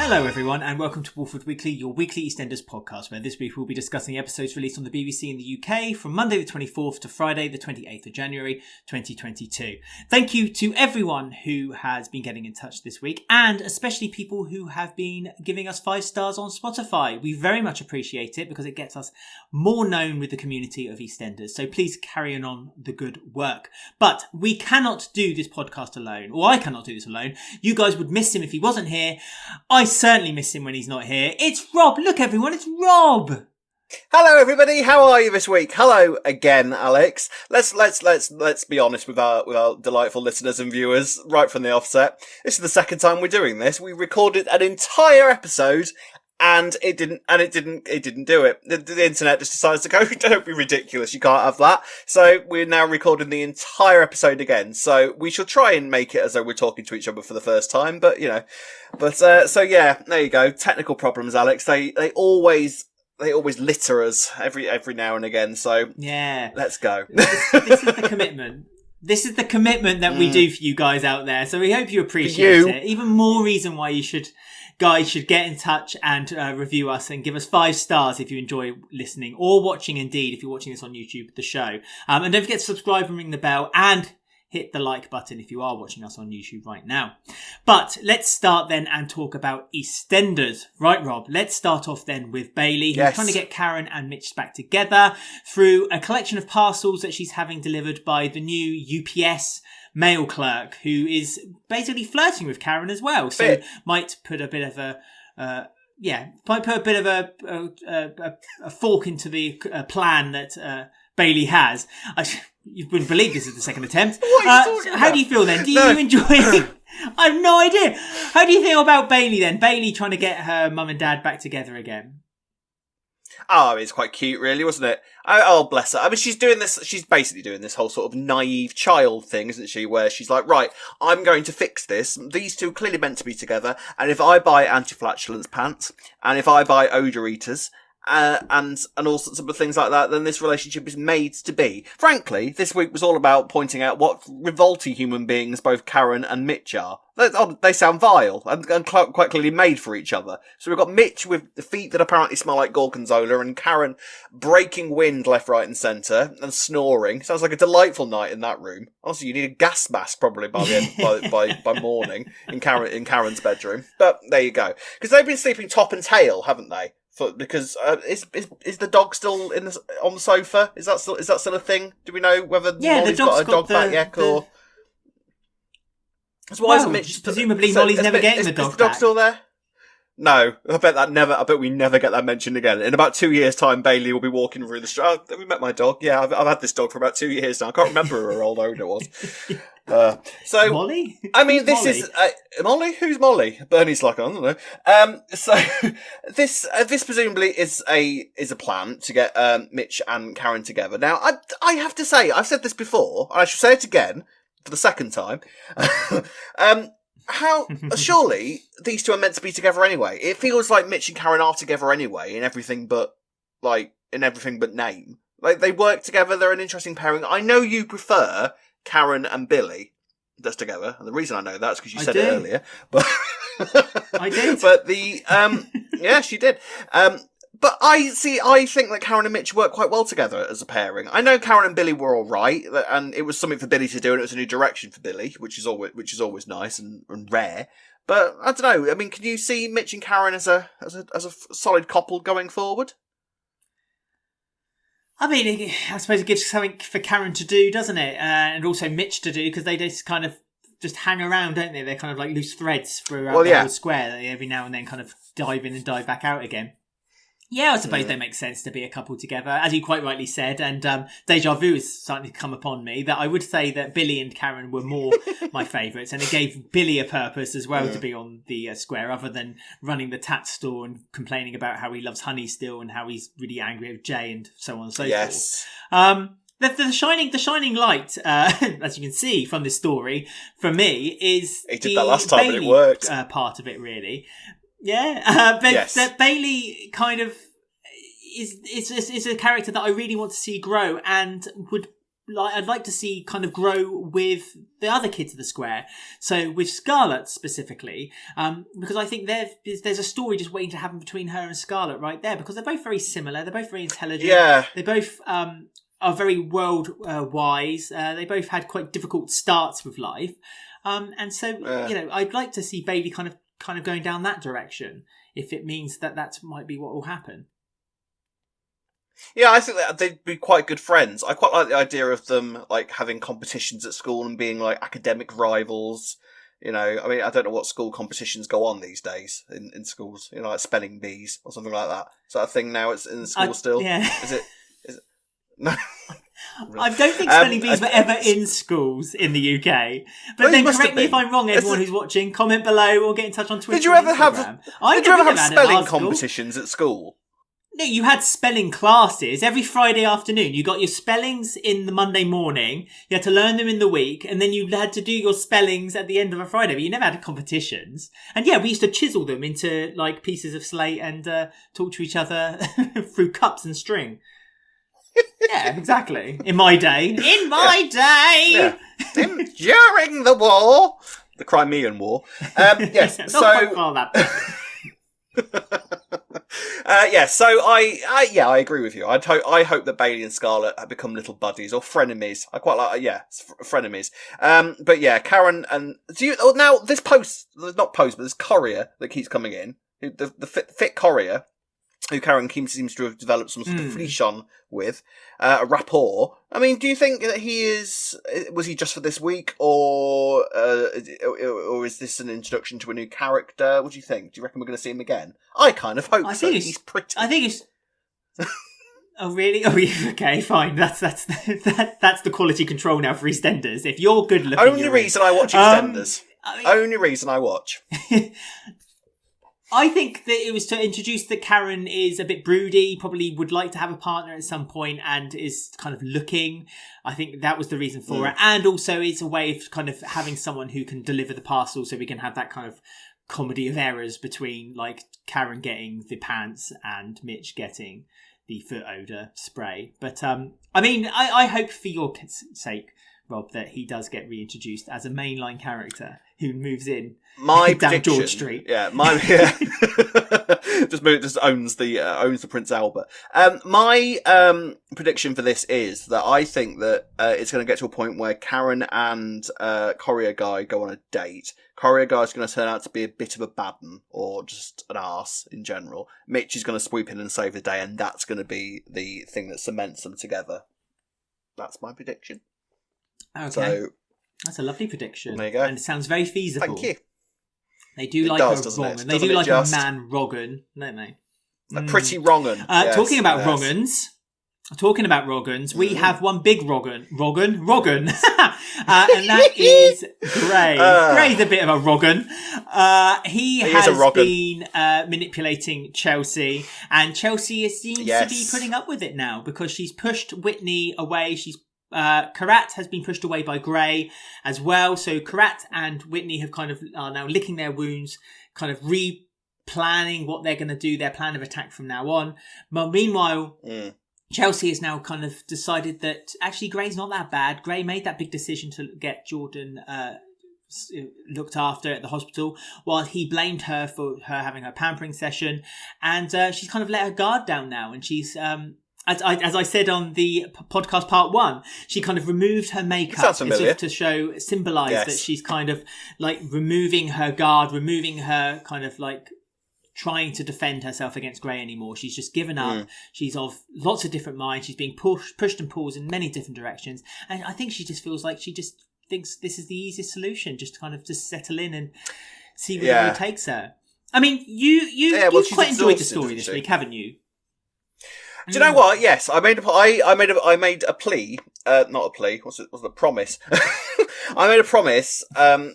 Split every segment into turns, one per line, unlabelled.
Hello everyone and welcome to Walford Weekly, your weekly EastEnders podcast, where this week we'll be discussing episodes released on the BBC in the UK from Monday the 24th to Friday the 28th of January 2022. Thank you to everyone who has been getting in touch this week, and especially people who have been giving us 5 stars on Spotify. We very much appreciate it because it gets us more known with the community of EastEnders, so please carry on the good work. But we cannot do this podcast alone, or I cannot do this alone. You guys would miss him if he wasn't here. I certainly miss him when he's not here. It's Rob. Look, everyone, it's Rob.
Hello, everybody. How are you this week? Hello again, Alex. Let's be honest with our delightful listeners and viewers right from the offset. This is the second time we're doing this. We recorded an entire episode and it didn't do it. The internet just decides to go, don't be ridiculous, you can't have that. So we're now recording the entire episode again. So we shall try and make it as though we're talking to each other for the first time, but so yeah, there you go. Technical problems, Alex. They always litter us every now and again. So yeah, let's go.
This is the commitment. This is the commitment that we do for you guys out there. So we hope you appreciate it. Even more reason why you should get in touch and review us and give us 5 stars if you enjoy listening or watching, indeed, if you're watching this on YouTube, the show. And don't forget to subscribe and ring the bell and hit the like button if you are watching us on YouTube right now. But let's start then and talk about EastEnders. Right, Rob? Let's start off then with Bailey, who's trying to get Karen and Mitch back together through a collection of parcels that she's having delivered by the new UPS mail clerk, who is basically flirting with Karen as well. So might put a bit of a fork into the plan that Bailey has. You wouldn't believe this is the second attempt. How do you feel then? Do you enjoy it? I have no idea. How do you feel about Bailey then? Bailey trying to get her mum and dad back together again.
Oh, it's quite cute, really, wasn't it? Oh, bless her. I mean, she's basically doing this whole sort of naive child thing, isn't she? Where she's like, right, I'm going to fix this. These two are clearly meant to be together. And if I buy anti-flatulence pants, and if I buy odour eaters, and all sorts of things like that, then this relationship is made to be. Frankly, this week was all about pointing out what revolty human beings both Karen and Mitch are. They sound vile and quite clearly made for each other. So we've got Mitch with the feet that apparently smell like gorgonzola, and Karen breaking wind left, right and centre and snoring. Sounds like a delightful night in that room. Honestly, you need a gas mask probably by the end, by morning in Karen's bedroom. But there you go. Because they've been sleeping top and tail, haven't they? Because is the dog still on the sofa? Is that still a thing? Do we know whether Molly's got a dog back yet, or?
Presumably Molly's never getting the dog back.
Is the dog still there? No, I bet we never get that mentioned again. In about 2 years' time, Bailey will be walking through the street. Oh, have we met my dog? Yeah, I've had this dog for about 2 years now. I can't remember how old it was. So
Molly?
I mean, this Molly? Is Molly. Who's Molly? Bernie's like, I don't know. So this presumably is a plan to get Mitch and Karen together. Now, I have to say, I've said this before, and I should say it again for the second time. How surely these two are meant to be together anyway. It feels like Mitch and Karen are together anyway in everything but name. Like, they work together. They're an interesting pairing. I know you prefer Karen and Billy just together, and the reason I know that is because you said it earlier. But
I did.
But yeah, she did. But I think that Karen and Mitch work quite well together as a pairing. I know Karen and Billy were all right, and it was something for Billy to do, and it was a new direction for Billy, which is always nice and rare. But I don't know. I mean, can you see Mitch and Karen as a solid couple going forward?
I mean, I suppose it gives something for Karen to do, doesn't it? And also Mitch to do, because they just kind of just hang around, don't they? They're kind of like loose threads throughout the whole square. They every now and then kind of dive in and dive back out again. Yeah, I suppose they make sense to be a couple together, as you quite rightly said. And deja vu has starting to come upon me that I would say that Billy and Karen were more my favourites, and it gave Billy a purpose as well to be on the square, other than running the tat store and complaining about how he loves honey still and how he's really angry with Jay and so on and so forth. The shining light, as you can see from this story, for me, is
he did that last time, Bailey, and it worked.
Part of it, really. Yeah, but Bailey kind of is a character that I really want to see grow, and would I'd like to see kind of grow with the other kids of the square. So with Scarlet specifically, because I think there's a story just waiting to happen between her and Scarlet right there, because they're both very similar. They're both very intelligent.
Yeah.
They both are very world wise. They both had quite difficult starts with life. And so, I'd like to see Bailey kind of going down that direction, if it means that might be what will happen.
Yeah, I think that they'd be quite good friends. I quite like the idea of them like having competitions at school and being like academic rivals. I mean, I don't know what school competitions go on these days in schools. Like spelling bees or something like that. Is that a thing now? It's in the school still.
Yeah.
Is it? No.
I don't think spelling bees were ever in schools in the UK. But then correct me if I'm wrong, everyone who's watching, comment below or get in touch on Twitter.
Did you ever have spelling
competitions
competitions at school?
No, you had spelling classes every Friday afternoon. You got your spellings in the Monday morning. You had to learn them in the week, and then you had to do your spellings at the end of a Friday. But you never had competitions. And yeah, we used to chisel them into like pieces of slate and talk to each other through cups and string. Yeah, exactly. In my day.
Yeah. During the war, the Crimean War. Yes.
Not quite far that back.
So I agree with you. I hope that Bailey and Scarlet have become little buddies or frenemies. I quite like, frenemies. But yeah, Karen and now this this courier that keeps coming in, the fit courier, who Karen seems to have developed some sort of fleesh with, a rapport. I mean, do you think that was he just for this week, or is this an introduction to a new character? What do you think? Do you reckon we're going to see him again? I kind of hope so. He's pretty.
I think he's... Oh really? Oh yeah. Okay, fine. That's the quality control now for EastEnders. If you're good looking,
only reason I watch EastEnders. Only reason I watch.
I think that it was to introduce that Karen is a bit broody, probably would like to have a partner at some point and is kind of looking. I think that was the reason for it. And also it's a way of kind of having someone who can deliver the parcel, so we can have that kind of comedy of errors between like Karen getting the pants and Mitch getting the foot odour spray. But I mean, I hope for your sake, Rob, that he does get reintroduced as a mainline character who moves in down George Street.
Just owns the Prince Albert. My prediction for this is that I think that it's going to get to a point where Karen and Courier Guy go on a date. Courier Guy's going to turn out to be a bit of a bad one, or just an arse in general. Mitch is going to swoop in and save the day, and that's going to be the thing that cements them together. That's my prediction.
Okay.
So,
that's a lovely prediction.
There you go.
And it sounds very feasible.
Thank you.
They do like a wrong. They do like a man wrong'un, don't they?
A pretty wrong'un.
Talking about wrong'uns, we have one big wrong'un, and that is Gray. Gray's a bit of a wrong'un. He has been manipulating Chelsea, and Chelsea seems to be putting up with it now because she's pushed Whitney away. Kheerat has been pushed away by Gray as well. So Kheerat and Whitney are now licking their wounds, kind of replanning what they're going to do, their plan of attack from now on. But meanwhile, Chelsea has now kind of decided that actually Gray's not that bad. Gray made that big decision to get Jordan looked after at the hospital, while he blamed her for her having her pampering session, and she's kind of let her guard down now, and she's as I said on the podcast part 1, she kind of removed her makeup as if to symbolise that she's kind of like removing her guard, removing her kind of like trying to defend herself against Gray anymore. She's just given up. She's of lots of different minds. She's being pushed and pulled in many different directions. And I think she just feels like she just thinks this is the easiest solution, just kind of just settle in and see where the road takes her. I mean, you quite enjoyed the story this week, haven't you?
Do you know what? Yes, I made a plea. Not a plea. Was it a promise? I made a promise. A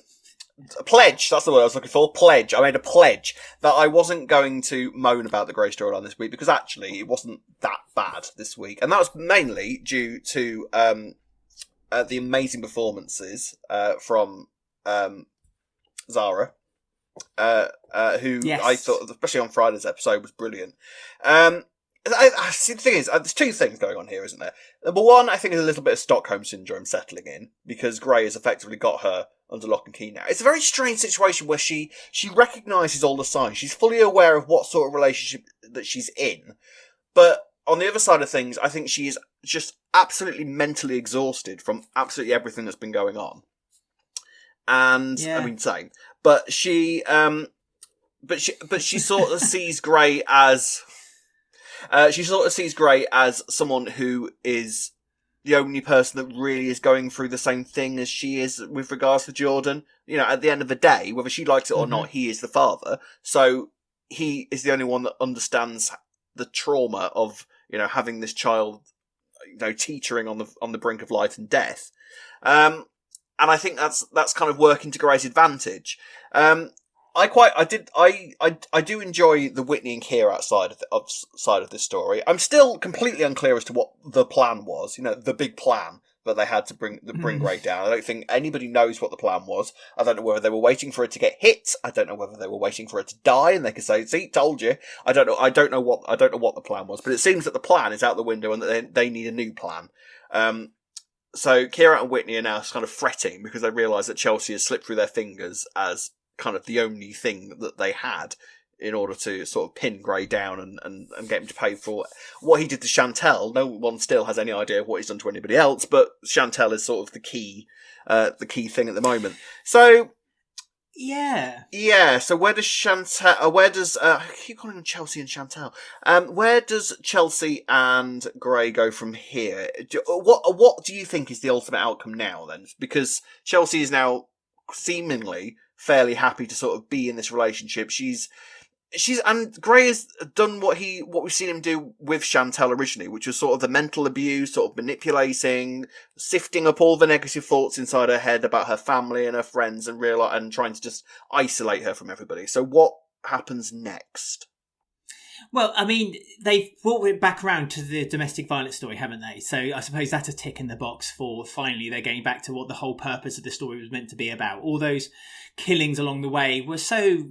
pledge. That's the word I was looking for. Pledge. I made a pledge that I wasn't going to moan about the Grey storyline this week, because actually it wasn't that bad this week, and that was mainly due to the amazing performances from Zara, who I thought, especially on Friday's episode, was brilliant. See, the thing is, there's two things going on here, isn't there? Number one, I think, is a little bit of Stockholm syndrome settling in, because Gray has effectively got her under lock and key now. It's a very strange situation where she recognises all the signs. She's fully aware of what sort of relationship that she's in. But on the other side of things, I think she is just absolutely mentally exhausted from absolutely everything that's been going on. And, I mean, same. But she sort of sees Gray as... she sort of sees Gray as someone who is the only person that really is going through the same thing as she is with regards to Jordan. You know, at the end of the day, whether she likes it or not, he is the father. So he is the only one that understands the trauma of, you know, having this child, you know, teetering on the brink of life and death. And I think that's kind of working to Gray's advantage. I do enjoy the Whitney and Kheerat side of this story. I'm still completely unclear as to what the plan was. You know, the big plan that they had to bring Gray down. I don't think anybody knows what the plan was. I don't know whether they were waiting for her to get hit. I don't know whether they were waiting for her to die, and they could say, "See, told you." I don't know what the plan was. But it seems that the plan is out the window, and that they need a new plan. So Kheerat and Whitney are now kind of fretting because they realise that Chelsea has slipped through their fingers as kind of the only thing that they had in order to sort of pin Gray down and get him to pay for what he did to Chantel. No one still has any idea of what he's done to anybody else, but Chantel is sort of the key thing at the moment. So yeah. So where does Chantel? I keep calling them Chelsea and Chantel. Where does Chelsea and Gray go from here? What do you think is the ultimate outcome now then? Because Chelsea is now seemingly fairly happy to sort of be in this relationship. And Gray has done what we've seen him do with Chantel originally, which was sort of the mental abuse, sort of manipulating, sifting up all the negative thoughts inside her head about her family and her friends and trying to just isolate her from everybody. So what happens next?
Well, I mean, they've brought it back around to the domestic violence story, haven't they? So I suppose that's a tick in the box for finally they're getting back to what the whole purpose of the story was meant to be about. All those killings along the way were so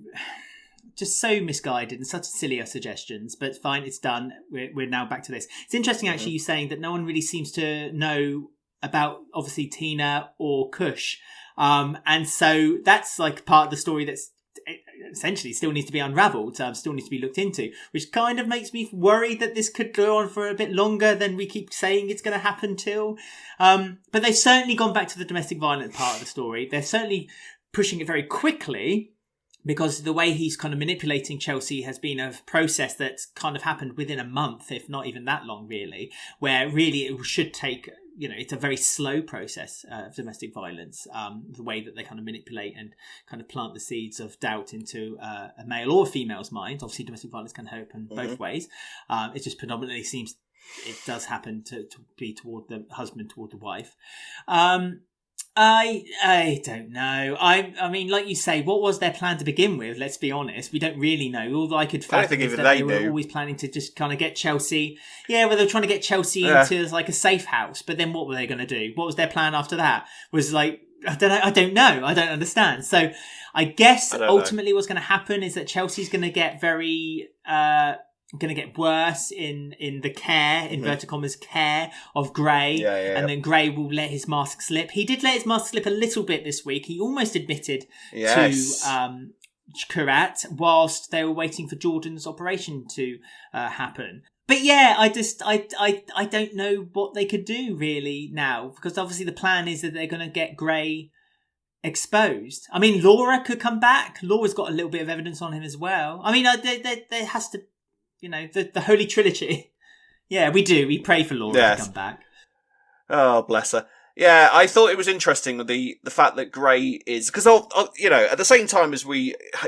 misguided and such silly suggestions, but fine, it's done. We're now back to this. It's interesting actually you saying that no one really seems to know about obviously Tina or Kush. And so that's like part of the story that's essentially still needs to be unravelled, still needs to be looked into, which kind of makes me worried that this could go on for a bit longer than we keep saying it's going to happen till. But they've certainly gone back to the domestic violence part of the story. They're certainly pushing it very quickly, because the way he's kind of manipulating Chelsea has been a process that's kind of happened within a month, if not even that long, really, where really it should take, you know, it's a very slow process of domestic violence, the way that they kind of manipulate and kind of plant the seeds of doubt into a male or a female's mind. Obviously, domestic violence can happen both ways. It just predominantly seems it does happen to be toward the husband, toward the wife. I don't know. I mean, like you say, what was their plan to begin with? Let's be honest. We don't really know. All I could fathom is that they were always planning to just kind of get Chelsea. Yeah, well, they were trying to get Chelsea into like a safe house. But then what were they going to do? What was their plan after that? Was like, I don't know. I don't understand. So I guess ultimately what's going to happen is that Chelsea's going to get going to get worse in the care, inverted commas, care of Gray. And then Gray will let his mask slip. He did let his mask slip a little bit this week. He almost admitted to Kheerat whilst they were waiting for Jordan's operation to happen. But yeah, I don't know what they could do really now, because obviously the plan is that they're going to get Gray exposed. I mean, Laura could come back. Laura's got a little bit of evidence on him as well. I mean, there has to, you know, the Holy Trilogy. Yeah, we do. We pray for Laura to come back.
Oh, bless her. Yeah, I thought it was interesting the fact that Gray is, because you know, at the same time as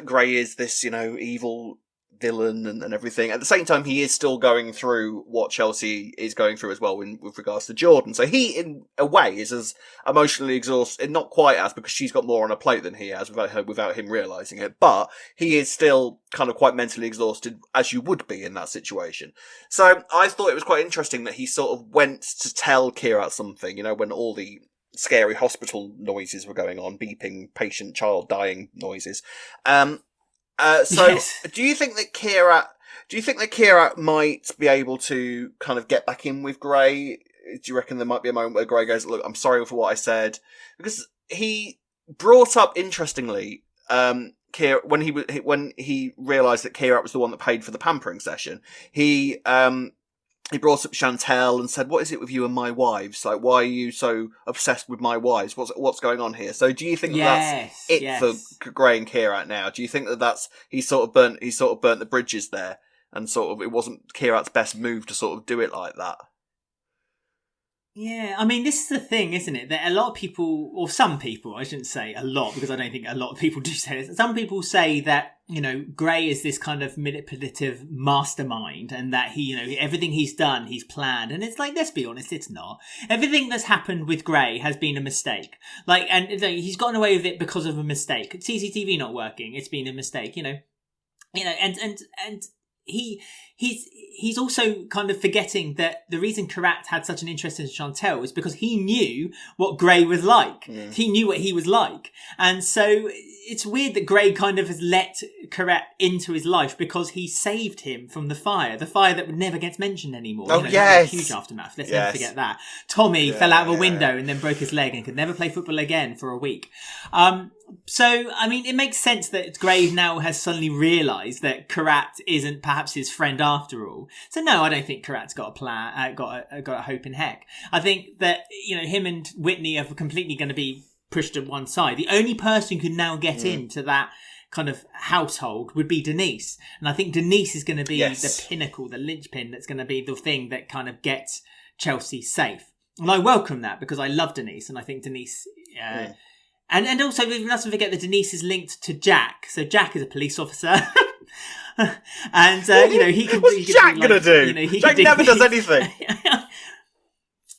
Gray is this, you know, evil villain and everything. At the same time, he is still going through what Chelsea is going through as well with regards to Jordan. So he, in a way, is as emotionally exhausted, not quite as, because she's got more on her plate than he has without him realising it. But he is still kind of quite mentally exhausted, as you would be in that situation. So I thought it was quite interesting that he sort of went to tell Kheerat something, you know, when all the scary hospital noises were going on, beeping, patient, child dying noises. Do you think that Kheerat, Do you think that Kheerat might be able to kind of get back in with Gray? Do you reckon there might be a moment where Gray goes, "Look, I'm sorry for what I said," because he brought up interestingly, when he realised that Kheerat was the one that paid for the pampering session, he brought up Chantel and said, "What is it with you and my wives? Like, why are you so obsessed with my wives? What's going on here?" So, do you think that's it for Gray and Kheerat now? Do you think that's he sort of burnt the bridges there, and sort of it wasn't Kheerat's best move to sort of do it like that?
Yeah, I mean, this is the thing, isn't it? That a lot of people, or some people, I shouldn't say a lot, because I don't think a lot of people do say this. Some people say that, Gray is this kind of manipulative mastermind, and that he, everything he's done, he's planned. And it's like, let's be honest, it's not. Everything that's happened with Gray has been a mistake. And he's gotten away with it because of a mistake. CCTV not working, it's been a mistake, and he's also kind of forgetting that the reason Kheerat had such an interest in Chantel is because he knew what Gray was like. Mm. He knew what he was like. And so it's weird that Gray kind of has let Kheerat into his life because he saved him from the fire that never gets mentioned anymore.
Oh, yes.
Huge aftermath. Let's never forget that. Tommy fell out of a window and then broke his leg and could never play football again for a week. So, I mean, it makes sense that Gray now has suddenly realised that Kheerat isn't perhaps his friend after all. So, no, I don't think Kheerat's got a plan, got a hope in heck. I think that, him and Whitney are completely going to be pushed to one side. The only person who can now get into that kind of household would be Denise. And I think Denise is going to be the pinnacle, the linchpin that's going to be the thing that kind of gets Chelsea safe. And I welcome that because I love Denise and I think Denise... And also, we mustn't forget that Denise is linked to Jack. So Jack is a police officer. And, he can...
What's Jack going to do? Jack never does anything.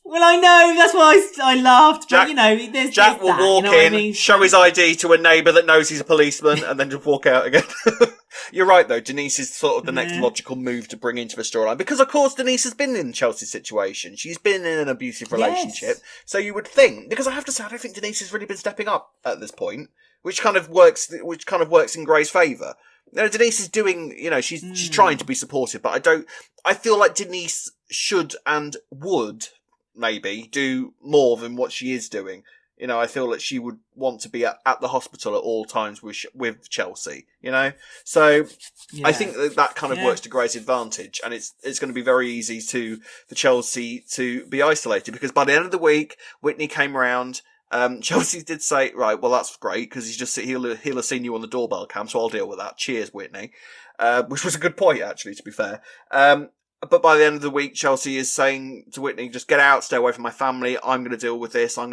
Well, I know. That's why I laughed. But, there's
Jack will walk in, show his ID to a neighbour that knows he's a policeman, and then just walk out again. You're right, though. Denise is sort of the next logical move to bring into the storyline. Because, of course, Denise has been in Chelsea's situation. She's been in an abusive relationship. Yes. So you would think... Because I have to say, I don't think Denise has really been stepping up at this point. Which kind of works in Gray's favour. Denise is doing... She's trying to be supportive. But I feel like Denise should and would... maybe do more than what she is doing. I feel that she would want to be at the hospital at all times with Chelsea, So I think that kind of works to Gray's advantage, and it's going to be very easy for Chelsea to be isolated, because by the end of the week, Whitney came around. Chelsea did say, right, well, that's great, because he'll have seen you on the doorbell cam, so I'll deal with that. Cheers, Whitney. Which was a good point, actually, to be fair. But by the end of the week, Chelsea is saying to Whitney, just get out, stay away from my family. I'm going to deal with this. Me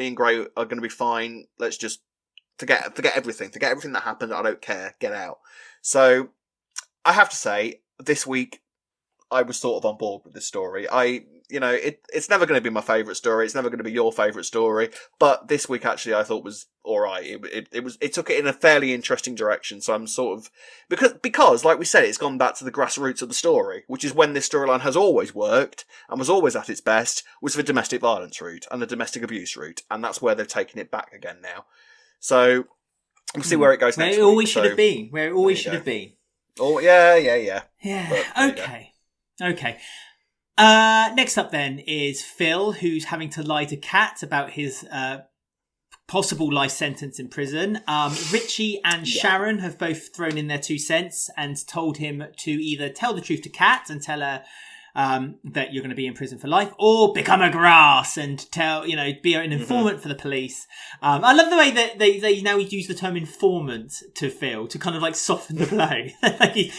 and Gray are going to be fine. Let's just forget everything. Forget everything that happened. I don't care. Get out. So I have to say, this week, I was sort of on board with this story. It's never going to be my favourite story. It's never going to be your favourite story. But this week, actually, I thought was all right. It took it in a fairly interesting direction. So I'm sort of because like we said, it's gone back to the grassroots of the story, which is when this storyline has always worked and was always at its best, was the domestic violence route and the domestic abuse route, and that's where they've taken it back again now. So we'll see where it goes next.
Where it always should have been. Where it always should have been.
Oh yeah.
Okay. Next up then is Phil, who's having to lie to Kat about his possible life sentence in prison. Ritchie and Sharon have both thrown in their 2 cents and told him to either tell the truth to Kat and tell her that you're going to be in prison for life, or become a grass and be an informant for the police. I love the way that they now use the term informant to Phil to kind of like soften the blow.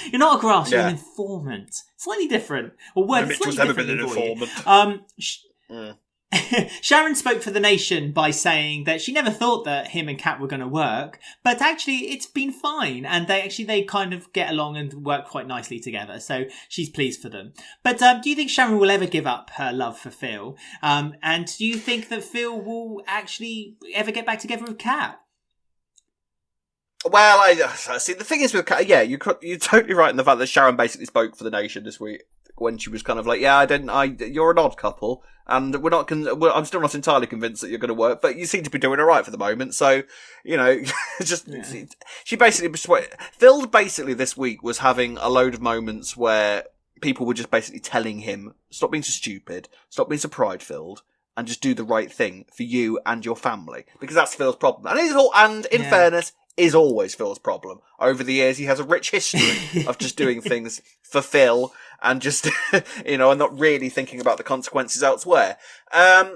You're not a grass, you're an informant. Slightly different. Or word
Mitch was never been an informant.
Sharon spoke for the nation by saying that she never thought that him and Kat were going to work, but actually it's been fine, and they kind of get along and work quite nicely together, so she's pleased for them. But do you think Sharon will ever give up her love for Phil? And do you think that Phil will actually ever get back together with Kat?
Well, I see. The thing is with Kat, you're totally right in the fact that Sharon basically spoke for the nation this week. when she was kind of like, you're an odd couple, and I'm still not entirely convinced that you're going to work, but you seem to be doing all right for the moment. So, she basically Phil basically this week was having a load of moments where people were just basically telling him, stop being so stupid, stop being so pride-filled, and just do the right thing for you and your family. Because that's Phil's problem. And in fairness, is always Phil's problem. Over the years, he has a rich history of just doing things for Phil and just, and not really thinking about the consequences elsewhere. I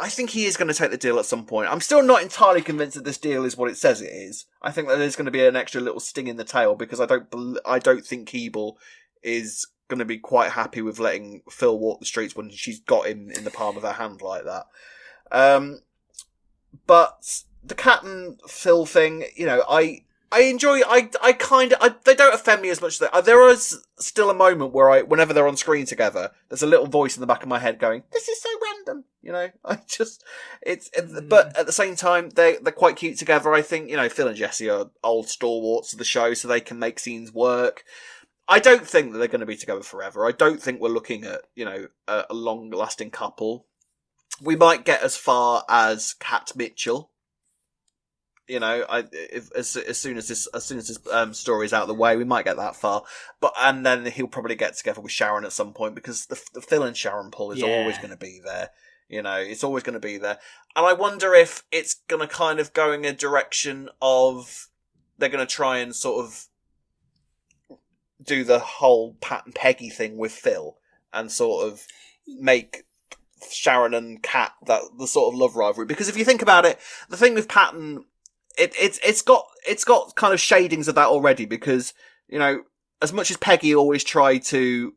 think he is going to take the deal at some point. I'm still not entirely convinced that this deal is what it says it is. I think that there's going to be an extra little sting in the tail because I don't think Keeble is going to be quite happy with letting Phil walk the streets when she's got him in the palm of her hand like that. But the Cat and Phil thing, I enjoy. They don't offend me as much as there is still a moment where whenever they're on screen together, there's a little voice in the back of my head going, "This is so random." But at the same time, they're quite cute together. I think Phil and Jessie are old stalwarts of the show, so they can make scenes work. I don't think that they're going to be together forever. I don't think we're looking at a long-lasting couple. We might get as far as Cat Mitchell. As soon as this story is out of the way, we might get that far. And then he'll probably get together with Sharon at some point because the Phil and Sharon pull is always going to be there. It's always going to be there. And I wonder if it's going to kind of go in a direction of they're going to try and sort of do the whole Pat and Peggy thing with Phil and sort of make Sharon and Kat the sort of love rivalry. Because if you think about it, the thing with Pat and it's got kind of shadings of that already because, as much as Peggy always tried to,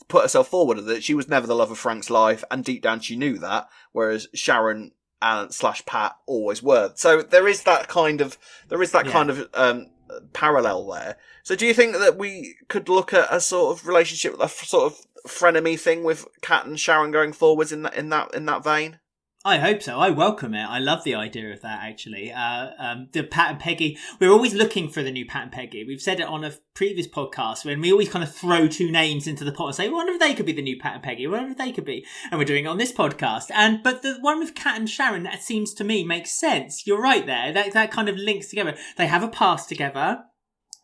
put herself forward with it, she was never the love of Frank's life, and deep down she knew that, whereas Sharon and / Pat always were. So there is that kind of parallel there. So do you think that we could look at a sort of relationship, a sort of frenemy thing with Kat and Sharon going forwards in that vein?
I hope so. I welcome it. I love the idea of that, actually. The Pat and Peggy, we're always looking for the new Pat and Peggy. We've said it on a previous podcast when we always kind of throw two names into the pot and say, I wonder if they could be the new Pat and Peggy. I wonder if they could be. And we're doing it on this podcast. But the one with Kat and Sharon, that seems to me makes sense. You're right there. That kind of links together. They have a past together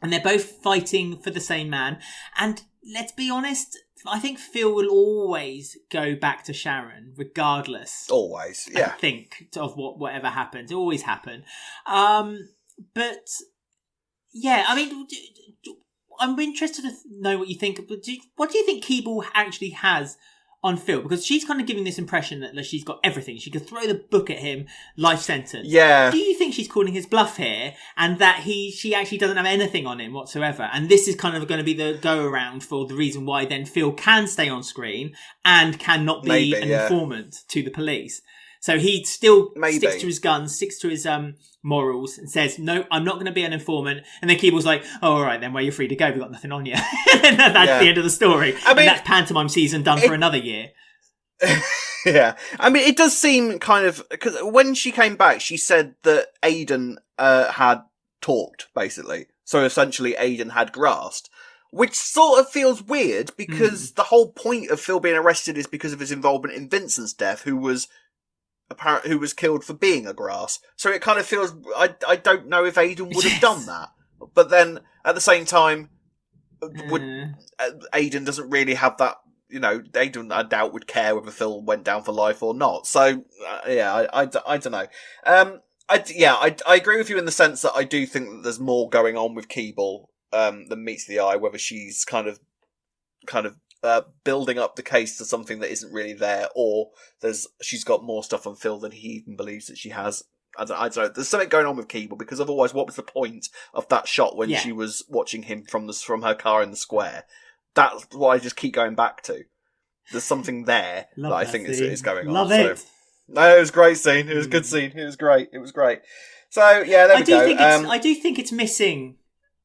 and they're both fighting for the same man. And let's be honest, I think Phil will always go back to Sharon, regardless.
Always, yeah.
I think of whatever happens, it will always happen. But yeah, I mean, I'm interested to know what you think. But what do you think Keeble actually has on Phil? Because she's kind of giving this impression that she's got everything. She could throw the book at him, life sentence.
Yeah.
Do you think she's calling his bluff here, and that she actually doesn't have anything on him whatsoever? And this is kind of going to be the go around for the reason why then Phil can stay on screen and cannot be an informant to the police. So he still sticks to his guns, sticks to his morals, and says, no, I'm not going to be an informant. And then Keeble's like, oh, all right, then, well, you're free to go. We've got nothing on you. And that's the end of the story. I mean, and that's pantomime season done for another year.
Yeah. I mean, it does seem kind of... Because when she came back, she said that Aidan had talked, basically. So essentially, Aidan had grasped. Which sort of feels weird, because the whole point of Phil being arrested is because of his involvement in Vincent's death, who was killed for being a grass. So it kind of feels, I don't know if Aidan would have done that. But then, at the same time, Aidan doesn't really have that, Aidan, I doubt, would care whether Phil went down for life or not. So, I don't know. I agree with you in the sense that I do think that there's more going on with Keeble than meets the eye, whether she's kind of building up the case to something that isn't really there, or she's got more stuff on Phil than he even believes that she has. I don't know. There's something going on with Keeble, because otherwise, what was the point of that shot when she was watching him from her car in the square? That's what I just keep going back to. There's something there that I think is going on.
Love it.
So, no, it was a great scene. It was a good scene. It was great. So yeah, there we go.
I do think it's missing.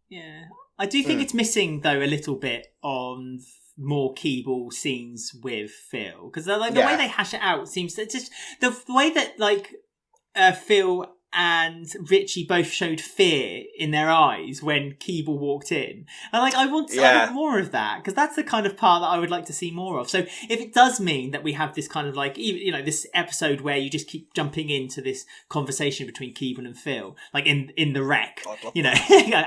Yeah, I do think it's missing though a little bit on more Keeble scenes with Phil, because the way they hash it out seems that just the way that Phil and Ritchie both showed fear in their eyes when Keeble walked in. And like, I want more of that, because that's the kind of part that I would like to see more of. So if it does mean that we have this kind of like, you know, this episode where you just keep jumping into this conversation between Keeble and Phil, like in the wreck, you know,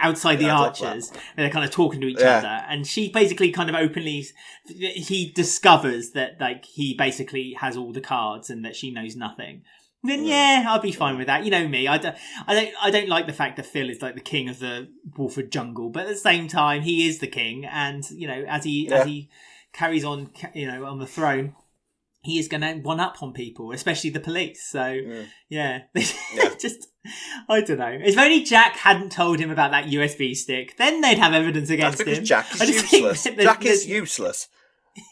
outside the Archers, and they're kind of talking to each other. And she basically kind of openly, he discovers that like he basically has all the cards and that she knows nothing. Then I'll be fine with that. You know me, I don't like the fact that Phil is like the king of the Walford jungle, but at the same time, he is the king, and you know, as he carries on, you know, on the throne, he is going to one up on people, especially the police. So just I don't know. If only Jack hadn't told him about that USB stick, then they'd have evidence against
That's because
him.
Jack is useless. Jack is useless.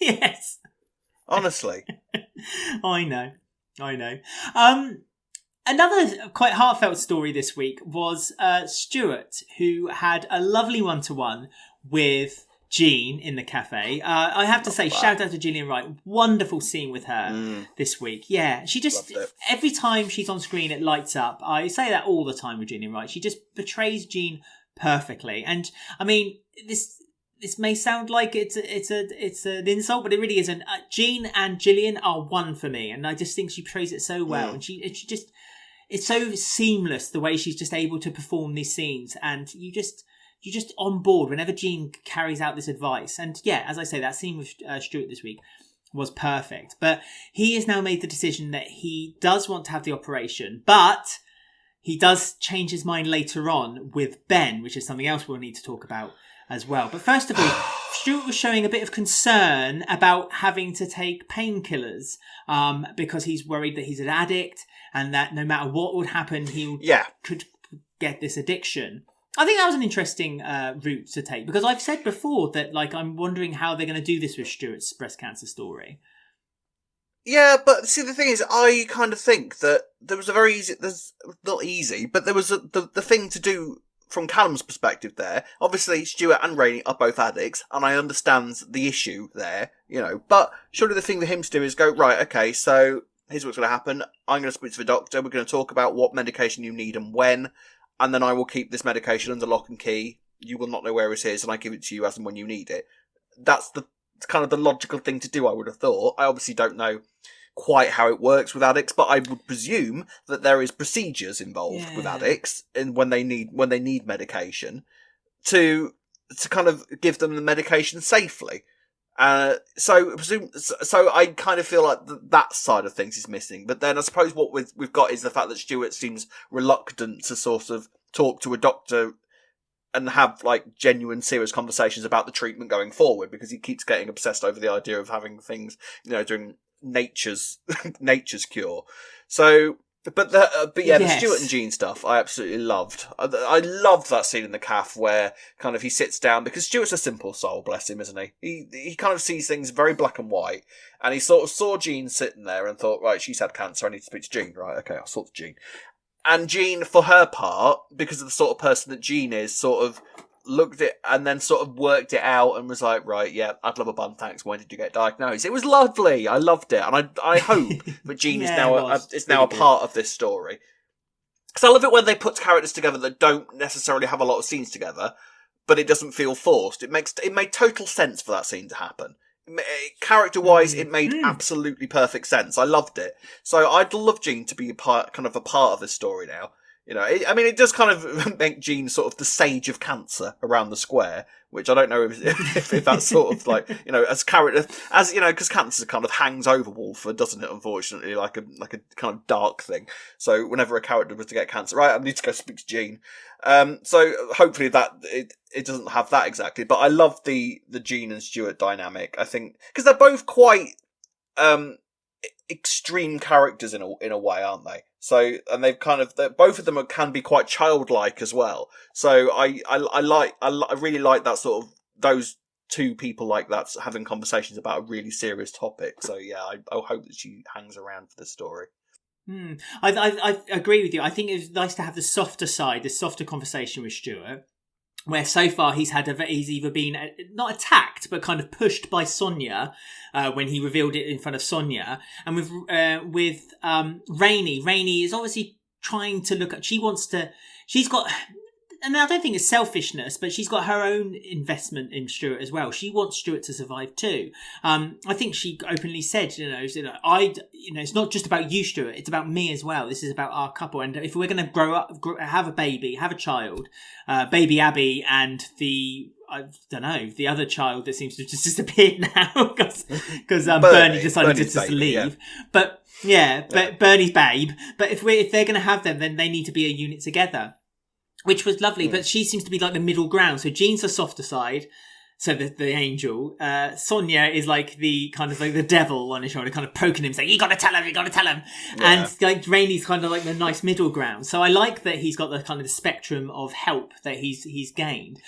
Yes,
honestly,
I know. Another quite heartfelt story this week was Stuart, who had a lovely one-to-one with Jean in the cafe. I have to say, shout out to Gillian Wright. Wonderful scene with her this week. Yeah, she just, every time she's on screen, it lights up. I say that all the time with Gillian Wright. She just portrays Jean perfectly. And I mean, this may sound like it's an insult, but it really isn't. Jean and Gillian are one for me, and I just think she portrays it so well. And she just, it's so seamless the way she's just able to perform these scenes, and you're just on board whenever Jean carries out this advice. And yeah, as I say, that scene with Stuart this week was perfect. But he has now made the decision that he does want to have the operation, but he does change his mind later on with Ben, which is something else we'll need to talk about as well. But first of all, Stuart was showing a bit of concern about having to take painkillers because he's worried that he's an addict and that no matter what would happen, he could get this addiction. I think that was an interesting route to take, because I've said before that like I'm wondering how they're going to do this with Stuart's breast cancer story.
Yeah, but see, the thing is, I kind of think that there was a very easy, but there was the thing to do from Callum's perspective there. Obviously, Stuart and Rainie are both addicts, and I understand the issue there, you know, but surely the thing for him to do is go, right, okay, so here's what's going to happen. I'm going to speak to the doctor. We're going to talk about what medication you need and when, and then I will keep this medication under lock and key. You will not know where it is, and I give it to you as and when you need it. That's kind of the logical thing to do, I would have thought. I obviously don't know quite how it works with addicts, but I would presume that there is procedures involved with addicts and when they need medication to kind of give them the medication safely. So I kind of feel like that side of things is missing. But then I suppose what we've got is the fact that Stuart seems reluctant to sort of talk to a doctor and have like genuine, serious conversations about the treatment going forward, because he keeps getting obsessed over the idea of having things, you know, doing nature's cure. So, the Stuart and Jean stuff I absolutely loved. I loved that scene in the cafe where kind of he sits down, because Stuart's a simple soul, bless him, isn't he? He kind of sees things very black and white, and he sort of saw Jean sitting there and thought, right, she's had cancer, I need to speak to Jean. Right, okay, I'll sort to Jean. And Jean, for her part, because of the sort of person that Jean is, sort of looked at and then sort of worked it out and was like, right, yeah, I'd love a bun, thanks. When did you get diagnosed? It was lovely. I loved it. And I hope that Jean is now a part of this story. Because I love it when they put characters together that don't necessarily have a lot of scenes together, but it doesn't feel forced. It made total sense for that scene to happen. Character-wise, it made absolutely perfect sense. I loved it. So I'd love Jean to be a part of this story now. You know, it does kind of make Jean sort of the sage of cancer around the square, which I don't know if that's sort of like, you know, as character, as you know, because cancer kind of hangs over Walford, doesn't it? Unfortunately, like a kind of dark thing. So whenever a character was to get cancer, right, I need to go speak to Jean. So hopefully that it doesn't have that exactly, but I love the Jean and Stuart dynamic. I think because they're both quite extreme characters in a way, aren't they? So, and they've both of them can be quite childlike as well. So I really like that sort of, those two people like that having conversations about a really serious topic. So yeah, I hope that she hangs around for this story.
I agree with you. I think it's nice to have the softer side, the softer conversation with Stuart, where so far he's either been not attacked but kind of pushed by Sonia when he revealed it in front of Sonia, and with Rainie is obviously trying to look at. She's got. And I don't think it's selfishness, but she's got her own investment in Stuart as well. She wants Stuart to survive too. I think she openly said, it's not just about you, Stuart. It's about me as well. This is about our couple. And if we're going to grow up, have a baby, have a child, baby Abby and the other child that seems to have just disappeared now because Bernie decided to leave. Yeah. But Bernie's babe. But if they're going to have them, then they need to be a unit together. Which was lovely, but she seems to be like the middle ground. So Jean's the softer side, so the angel. Sonia is like the kind of like the devil on his shoulder, kind of poking him, saying, you gotta tell him. Yeah. And like Rainie's kind of like the nice middle ground. So I like that he's got the kind of the spectrum of help that he's gained.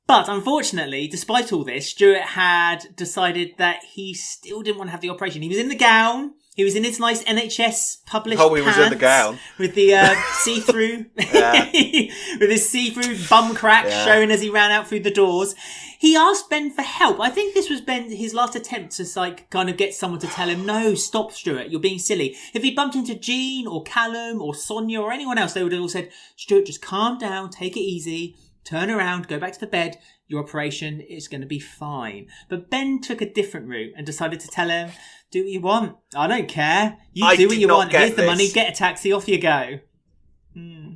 But unfortunately, despite all this, Stuart had decided that he still didn't want to have the operation. He was in the gown. He was in his nice NHS published pants. Oh, he was in the gown. With the see-through... with his see-through bum crack showing as he ran out through the doors. He asked Ben for help. I think this was his last attempt to like kind of get someone to tell him, no, stop, Stuart, you're being silly. If he bumped into Jean or Callum or Sonia or anyone else, they would have all said, Stuart, just calm down, take it easy, turn around, go back to the bed. Your operation is going to be fine. But Ben took a different route and decided to tell him, do what you want. I don't care. You do what you want. Here's the money. Get a taxi. Off you go.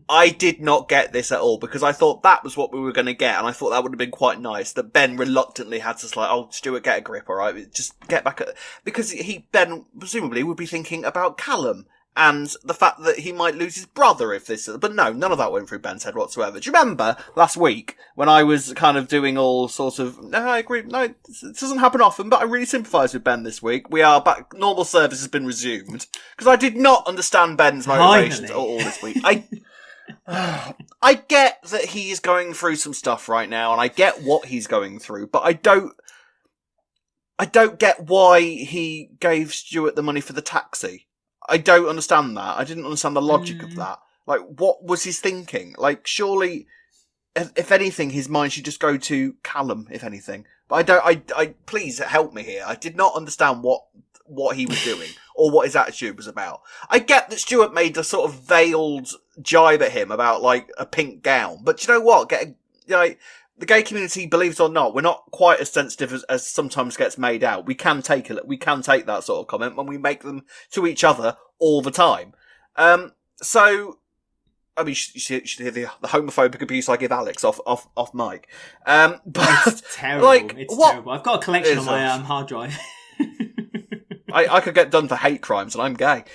I did not get this at all because I thought that was what we were going to get. And I thought that would have been quite nice that Ben reluctantly had to like, oh, Stuart, get a grip. All right. Just get back at, because Ben presumably would be thinking about Callum. And the fact that he might lose his brother if this... But no, none of that went through Ben's head whatsoever. Do you remember last week when I was kind of doing all sorts of... No, I agree. No, it doesn't happen often, but I really sympathise with Ben this week. We are back. Normal service has been resumed. Because I did not understand Ben's motivations at all this week. I get that he is going through some stuff right now, and I get what he's going through, but I don't get why he gave Stuart the money for the taxi. I don't understand that. I didn't understand the logic of that. Like, what was his thinking? Like, surely, if anything, his mind should just go to Callum, if anything. But please help me here. I did not understand what he was doing or what his attitude was about. I get that Stuart made a sort of veiled jibe at him about, like, a pink gown. But you know what? The gay community, believe it or not, we're not quite as sensitive as sometimes gets made out. We can take that sort of comment when we make them to each other all the time. So, I mean, you should hear the homophobic abuse I give Alex off mic. But
it's terrible.
Like,
it's terrible. I've got a collection on my hard drive.
I could get done for hate crimes, and I'm gay.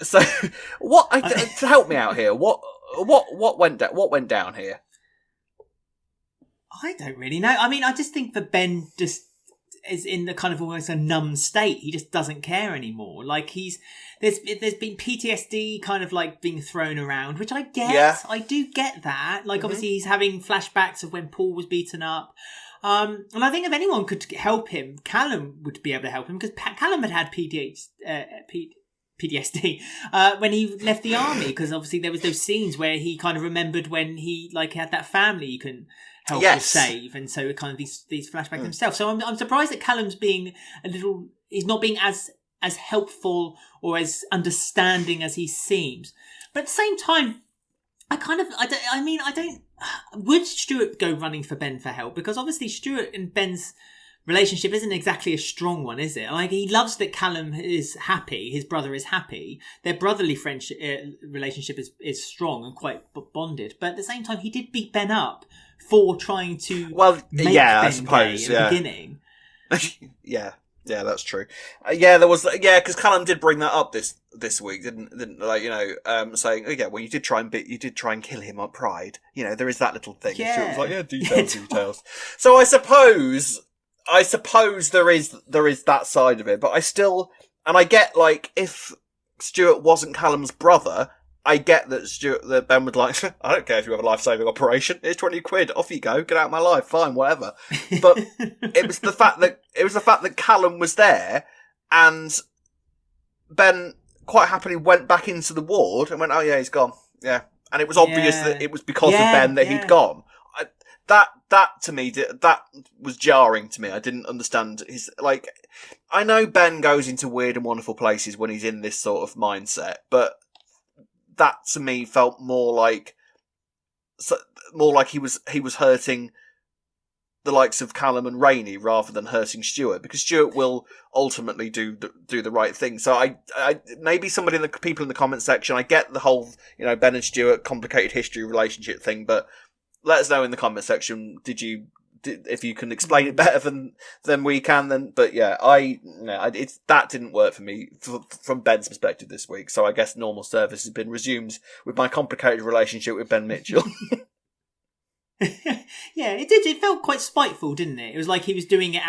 So, to help me out here, what went down here?
I don't really know. I mean, I just think that Ben just is in the kind of almost a numb state. He just doesn't care anymore. Like there's been PTSD kind of like being thrown around, which I get. Yeah. I do get that. Like obviously he's having flashbacks of when Paul was beaten up. And I think if anyone could help him, Callum would be able to help him because Callum had PTSD when he left the army, because obviously there was those scenes where he kind of remembered when he like had that family you can help or save, and so kind of these flashbacks himself. So I'm surprised that Callum's being he's not being as helpful or as understanding as he seems. But at the same time, would Stuart go running for Ben for help? Because obviously Stuart and Ben's relationship isn't exactly a strong one, is it? Like, he loves that Callum is happy, his brother is happy, their brotherly friendship relationship is strong and quite bonded, but at the same time he did beat Ben up for trying to make Ben I suppose, gay at the beginning.
yeah, that's true. Because Callum did bring that up this week, didn't like, saying, well, you did try and kill him on Pride. There is that little thing. Yeah. So it was like, details. So I suppose there is that side of it, but I get, like, if Stuart wasn't Callum's brother, I get that Ben would like, I don't care if you have a life-saving operation, here's 20 quid, off you go, get out of my life, fine, whatever. But it was the fact that Callum was there, and Ben quite happily went back into the ward and went, oh yeah, he's gone, yeah. And it was obvious that it was because of Ben that he'd gone. That to me, that was jarring to me. I didn't understand I know Ben goes into weird and wonderful places when he's in this sort of mindset, but that to me felt more like he was hurting the likes of Callum and Rainie rather than hurting Stuart, because Stuart will ultimately do the right thing. So I maybe people in the comment section, I get the whole, Ben and Stuart complicated history relationship thing, but let us know in the comment section, if you can explain it better than we can, then. But yeah, that didn't work for me from Ben's perspective this week. So I guess normal service has been resumed with my complicated relationship with Ben Mitchell.
Yeah, it did. It felt quite spiteful, didn't it? It was like he was doing it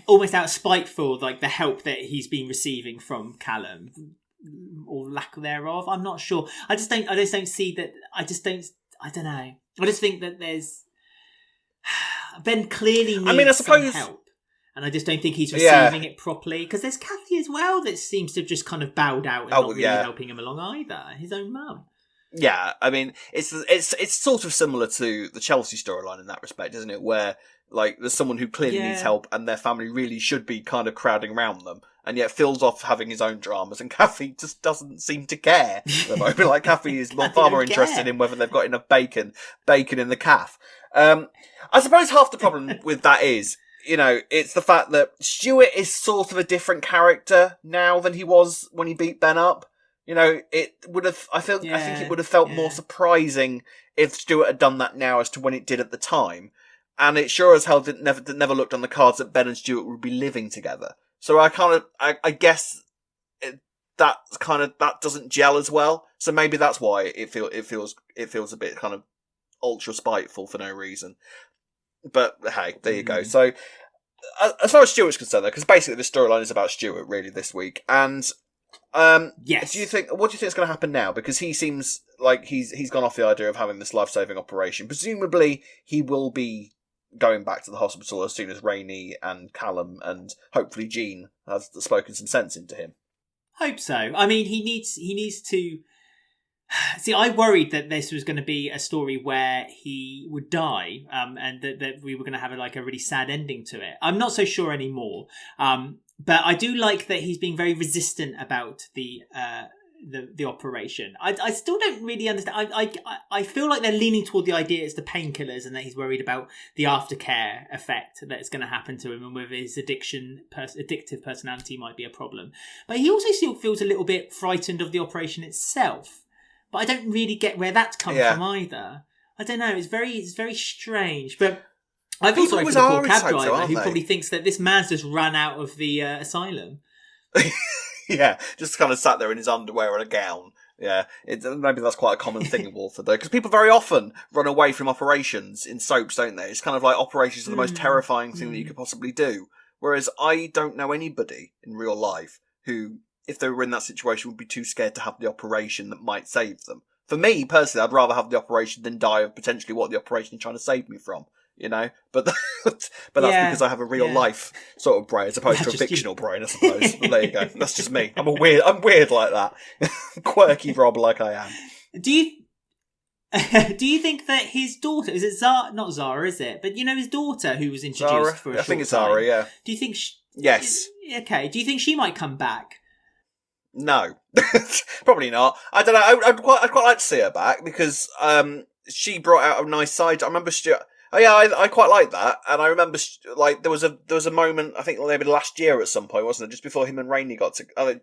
almost out of spite for like the help that he's been receiving from Callum, or lack thereof. I'm not sure. I just don't see that. I don't know. I just think that there's Ben clearly needs some help, and I just don't think he's receiving it properly. Because there's Kathy as well that seems to have just kind of bowed out and not really helping him along either. His own mum.
Yeah, I mean, it's sort of similar to the Chelsea storyline in that respect, isn't it? Where like there's someone who clearly needs help, and their family really should be kind of crowding around them, and yet Phil's off having his own dramas, and Kathy just doesn't seem to care at the moment. Like Kathy is far more interested in whether they've got enough bacon in the calf. I suppose half the problem with that is, it's the fact that Stuart is sort of a different character now than he was when he beat Ben up. It would have. I think it would have felt more surprising if Stuart had done that now as to when it did at the time, and it sure as hell never looked on the cards that Ben and Stuart would be living together. So I guess that doesn't gel as well. So maybe that's why it feels a bit kind of ultra spiteful for no reason. But hey, there you go. So as far as Stuart's concerned, though, because basically the storyline is about Stuart really this week, and.
Yes.
What do you think is going to happen now? Because he seems like he's gone off the idea of having this life-saving operation. Presumably, he will be going back to the hospital as soon as Rainie and Callum and hopefully Jean has spoken some sense into him.
Hope so. I mean, he needs to. See, I worried that this was going to be a story where he would die, and that we were going to have a really sad ending to it. I'm not so sure anymore. But I do like that he's being very resistant about the operation. I still don't really understand. I feel like they're leaning toward the idea it's the painkillers, and that he's worried about the aftercare effect that's going to happen to him, and whether his addictive personality might be a problem. But he also still feels a little bit frightened of the operation itself. But I don't really get where that's come from either. I don't know. It's very strange. But I feel sorry for the poor cab driver who probably thinks that this man's just run out of the asylum.
Yeah, just kind of sat there in his underwear and a gown. Yeah, maybe that's quite a common thing in Walford, though, because people very often run away from operations in soaps, don't they? It's kind of like operations are the most terrifying thing that you could possibly do. Whereas I don't know anybody in real life who, if they were in that situation, would be too scared to have the operation that might save them. For me, personally, I'd rather have the operation than die of potentially what the operation is trying to save me from. But that's because I have a real life sort of brain as opposed to a fictional brain, I suppose. But there you go. That's just me. I'm weird like that. Quirky Rob like I am.
Do you think that his daughter, is it Zara? Not Zara, is it? But his daughter who was introduced
Zara?
for a short time.
I think it's Zara, yeah.
Do you think
yes.
Okay. Do you think she might come back?
No. Probably not. I don't know. I'd quite like to see her back because she brought out a nice side. I remember Stuart. Oh yeah, I quite like that, and I remember there was a moment, I think maybe last year at some point, wasn't it? Just before him and Rainie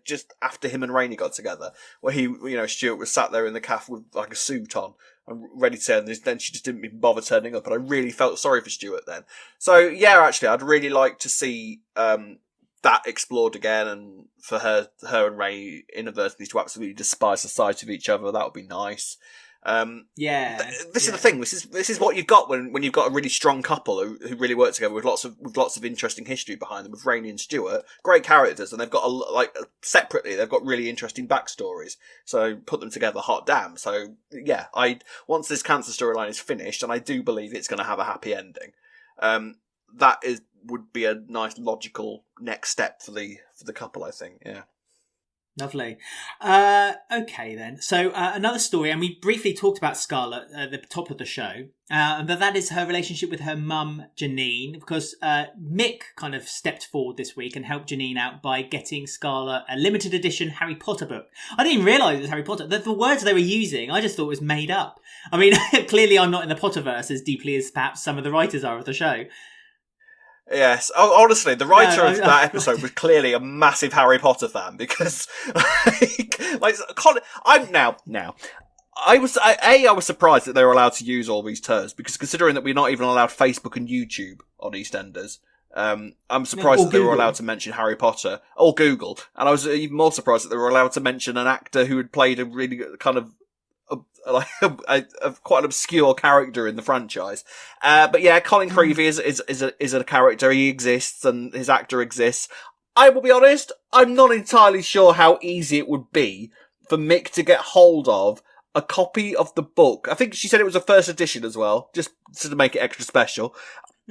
just after him and Rainie got together, where Stuart was sat there in the cafe with like a suit on and ready to turn. Then she just didn't even bother turning up, and I really felt sorry for Stuart then. So yeah, actually, I'd really like to see that explored again, and for her and Rainie inadvertently to absolutely despise the sight of each other. That would be nice. This is the thing. This is what you've got when you've got a really strong couple who really work together with lots of interesting history behind them. With Rainie and Stuart, great characters, and they've got separately they've got really interesting backstories. So put them together, hot damn. So yeah, once this cancer storyline is finished, and I do believe it's going to have a happy ending. Would be a nice logical next step for the couple, I think. Yeah.
Lovely. Okay, then. So another story, and we briefly talked about Scarlet at the top of the show, but that is her relationship with her mum, Janine, because Mick kind of stepped forward this week and helped Janine out by getting Scarlet a limited edition Harry Potter book. I didn't even realise it was Harry Potter. The words they were using, I just thought was made up. I mean, clearly I'm not in the Potterverse as deeply as perhaps some of the writers are of the show.
Yes. Oh, honestly, the writer of that episode was clearly a massive Harry Potter fan because, I'm now. I was surprised that they were allowed to use all these terms because considering that we're not even allowed Facebook and YouTube on EastEnders, I'm surprised that they were allowed to mention Harry Potter or Google, and I was even more surprised that they were allowed to mention an actor who had played a really kind of a quite an obscure character in the franchise. But yeah, Colin Creevy is a character. He exists and his actor exists. I will be honest, I'm not entirely sure how easy it would be for Mick to get hold of a copy of the book. I think she said it was a first edition as well, just to make it extra special.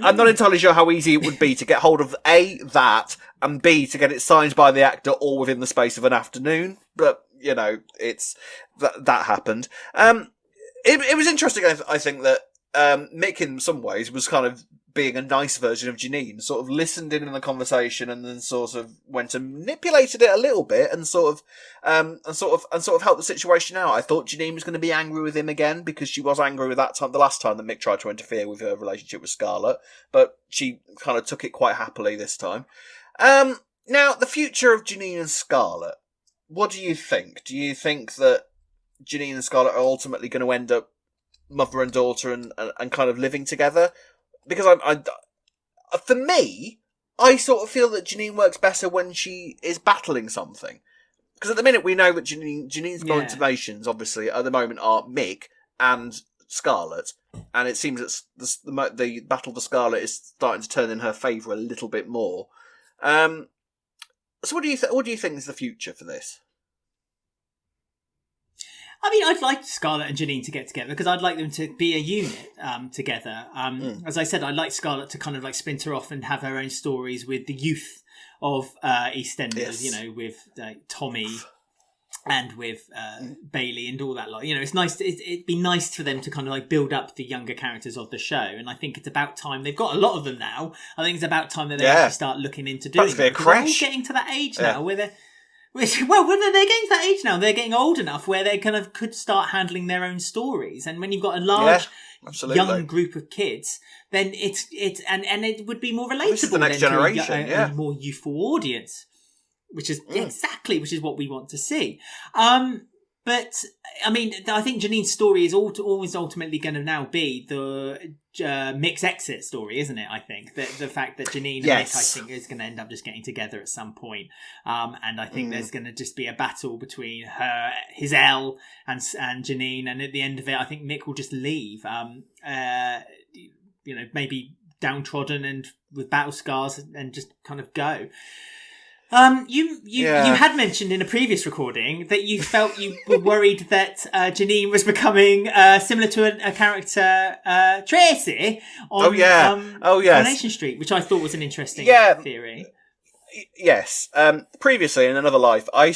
I'm not entirely sure how easy it would be to get hold of A, that, and B, to get it signed by the actor all within the space of an afternoon. But, you know, it's that happened. It was interesting, I think, that Mick in some ways was kind of being a nice version of Janine, sort of listened in the conversation and then sort of went and manipulated it a little bit and sort of helped the situation out. I thought Janine was going to be angry with him again because she was angry with the last time that Mick tried to interfere with her relationship with Scarlet, but she kind of took it quite happily this time. Now, the future of Janine and Scarlet. What do you think? Do you think that Janine and Scarlet are ultimately going to end up mother and daughter and kind of living together? Because for me, I sort of feel that Janine works better when she is battling something. Because at the minute we know that Janine's motivations, obviously, at the moment are Mick and Scarlet. And it seems that the battle for Scarlet is starting to turn in her favour a little bit more. So what do you think is the future for this?
I mean, I'd like Scarlet and Janine to get together because I'd like them to be a unit together. As I said, I'd like Scarlet to kind of like splinter off and have her own stories with the youth of EastEnders, yes. You know, with Tommy and with Bailey and all that lot. You know, it's nice. It'd be nice for them to kind of like build up the younger characters of the show. And I think it's about time. They've got a lot of them now. I think it's about time that they actually start looking into doing it. They're all getting to that age now where they're... Well, they're getting to that age now. They're getting old enough where they kind of could start handling their own stories. And when you've got a large, young group of kids, then it's and it would be more relatable. This is the next generation, to a more youthful audience, which is which is what we want to see. But I mean, I think Janine's story is always ultimately going to now be the Mick's exit story, isn't it? I think the fact that Janine and Mick, I think, is going to end up just getting together at some point. And I think there's going to just be a battle between his Elle and Janine, and at the end of it, I think Mick will just leave. You know, maybe downtrodden and with battle scars, and just kind of go. You had mentioned in a previous recording that you felt you were worried that Janine was becoming similar to a character Tracy on Coronation Street, which I thought was an interesting theory.
Yes. Previously in another life, I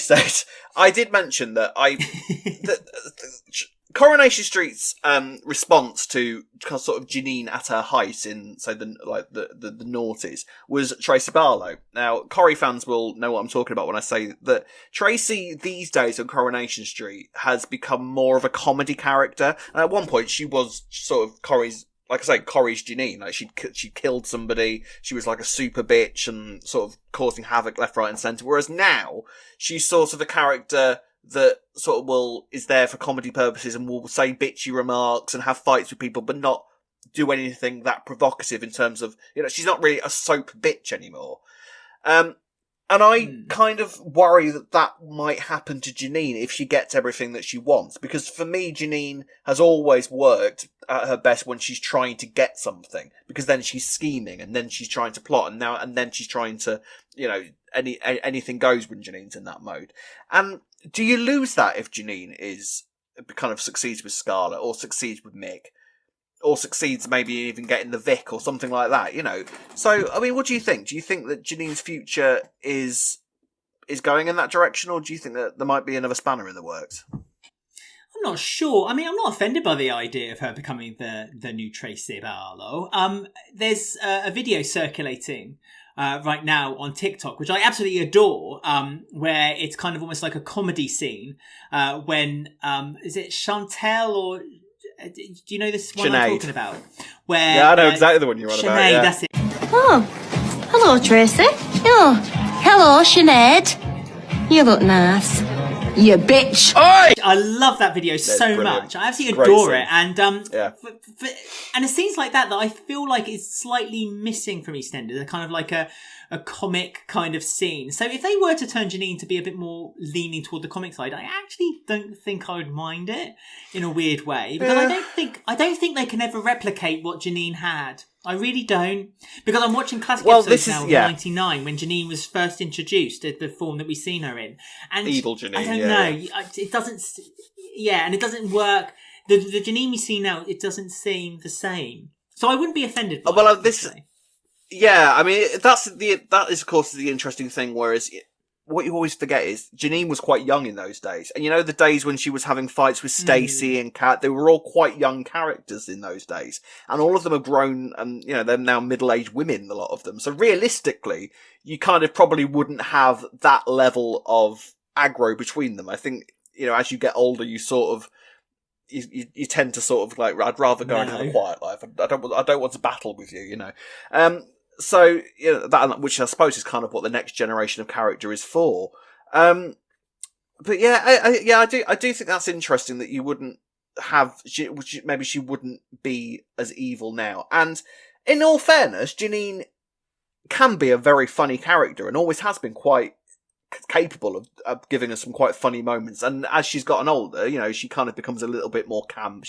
did mention that Coronation Street's response to sort of Janine at her height in, say, the noughties was Tracy Barlow. Now, Corrie fans will know what I'm talking about when I say that Tracy these days on Coronation Street has become more of a comedy character. And at one point, she was sort of Corrie's Janine. Like she killed somebody. She was like a super bitch and sort of causing havoc left, right, and centre. Whereas now she's sort of a character that sort of is there for comedy purposes and will say bitchy remarks and have fights with people, but not do anything that provocative in terms of, you know, she's not really a soap bitch anymore. And I kind of worry that might happen to Janine if she gets everything that she wants. Because for me, Janine has always worked at her best when she's trying to get something. Because then she's scheming and then she's trying to plot and then she's trying to, you know, anything goes when Janine's in that mode. And do you lose that if Janine kind of succeeds with Scarlet or succeeds with Mick? Or succeeds maybe even getting the Vic or something like that, you know. So, I mean, what do you think? Do you think that Janine's future is is going in that direction, or do you think that there might be another spanner in the works?
I'm not sure. I mean, I'm not offended by the idea of her becoming the new Tracy Barlow. There's a video circulating right now on TikTok, which I absolutely adore, where it's kind of almost like a comedy scene when, is it Chantel or... Do you know this one I'm talking about? Where,
yeah, I know exactly the one you're on about. Yeah.
That's it.
Oh, hello, Tracy. Oh, hello, Sinead. You look nice. You bitch.
Oi!
I love that video so much. I absolutely adore it. And and it scenes like that I feel like is slightly missing from EastEnders. They're kind of like a comic kind of scene. So if they were to turn Janine to be a bit more leaning toward the comic side, I actually don't think I would mind it in a weird way. Because I don't think they can ever replicate what Janine had. I really don't. Because I'm watching classic episodes now of 99 when Janine was first introduced, the form that we've seen her in. And
evil Janine.
I don't know. It doesn't... Yeah, and it doesn't work. The Janine we see now, it doesn't seem the same. So I wouldn't be offended by it.
This... Yeah, I mean, that is, of course, the interesting thing, whereas... What you always forget is Janine was quite young in those days. And the days when she was having fights with Stacey and Kat, they were all quite young characters in those days. And all of them have grown and, they're now middle-aged women, a lot of them. So realistically, you kind of probably wouldn't have that level of aggro between them. I think, as you get older, you sort of, you tend to sort of like, I'd rather go and have a quiet life. I don't want to battle with you, So, that, which I suppose is kind of what the next generation of character is for. But yeah, I do think that's interesting that you wouldn't have, maybe she wouldn't be as evil now. And in all fairness, Janine can be a very funny character and always has been quite capable of giving us some quite funny moments. And as she's gotten older, she kind of becomes a little bit more camp,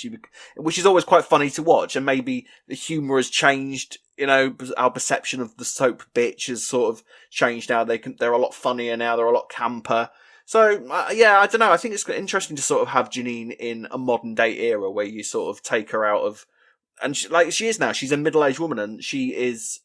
which is always quite funny to watch. And maybe the humour has changed. Our perception of the soap bitch has sort of changed now. They're a lot funnier now. They're a lot camper. So, I don't know. I think it's interesting to sort of have Janine in a modern day era where you sort of take her out of, and she is now, she's a middle-aged woman and she is,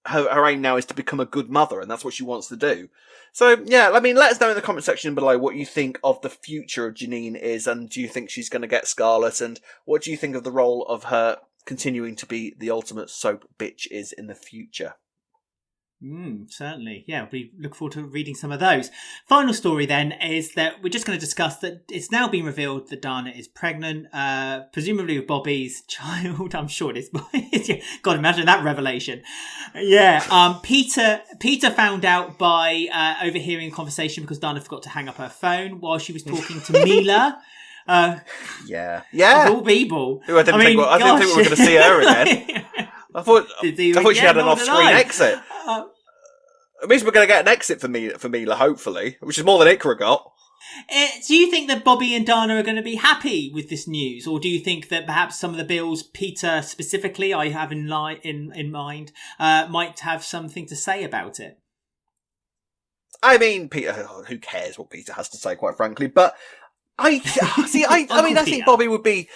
her aim now is to become a good mother and that's what she wants to do. So, yeah, I mean, let us know in the comment section below what you think of the future of Janine is, and do you think she's going to get Scarlet, and what do you think of the role of her continuing to be the ultimate soap bitch is in the future?
Certainly. Yeah, we look forward to reading some of those. Final story then is that we're just going to discuss that it's now been revealed that Dana is pregnant, presumably with Bobby's child. I'm sure it is. God, imagine that revelation. Yeah. Peter found out by overhearing a conversation because Dana forgot to hang up her phone while she was talking to Mila.
Yeah.
Of all people.
I didn't think we were going to see her again. I thought she had an off-screen exit. It means we're going to get an exit for Mila, hopefully, which is more than Ikra got.
Do you think that Bobby and Dana are going to be happy with this news, or do you think that perhaps some of the bills, Peter specifically, I have in mind, might have something to say about it?
I mean, Peter, who cares what Peter has to say, quite frankly? But I think Bobby would be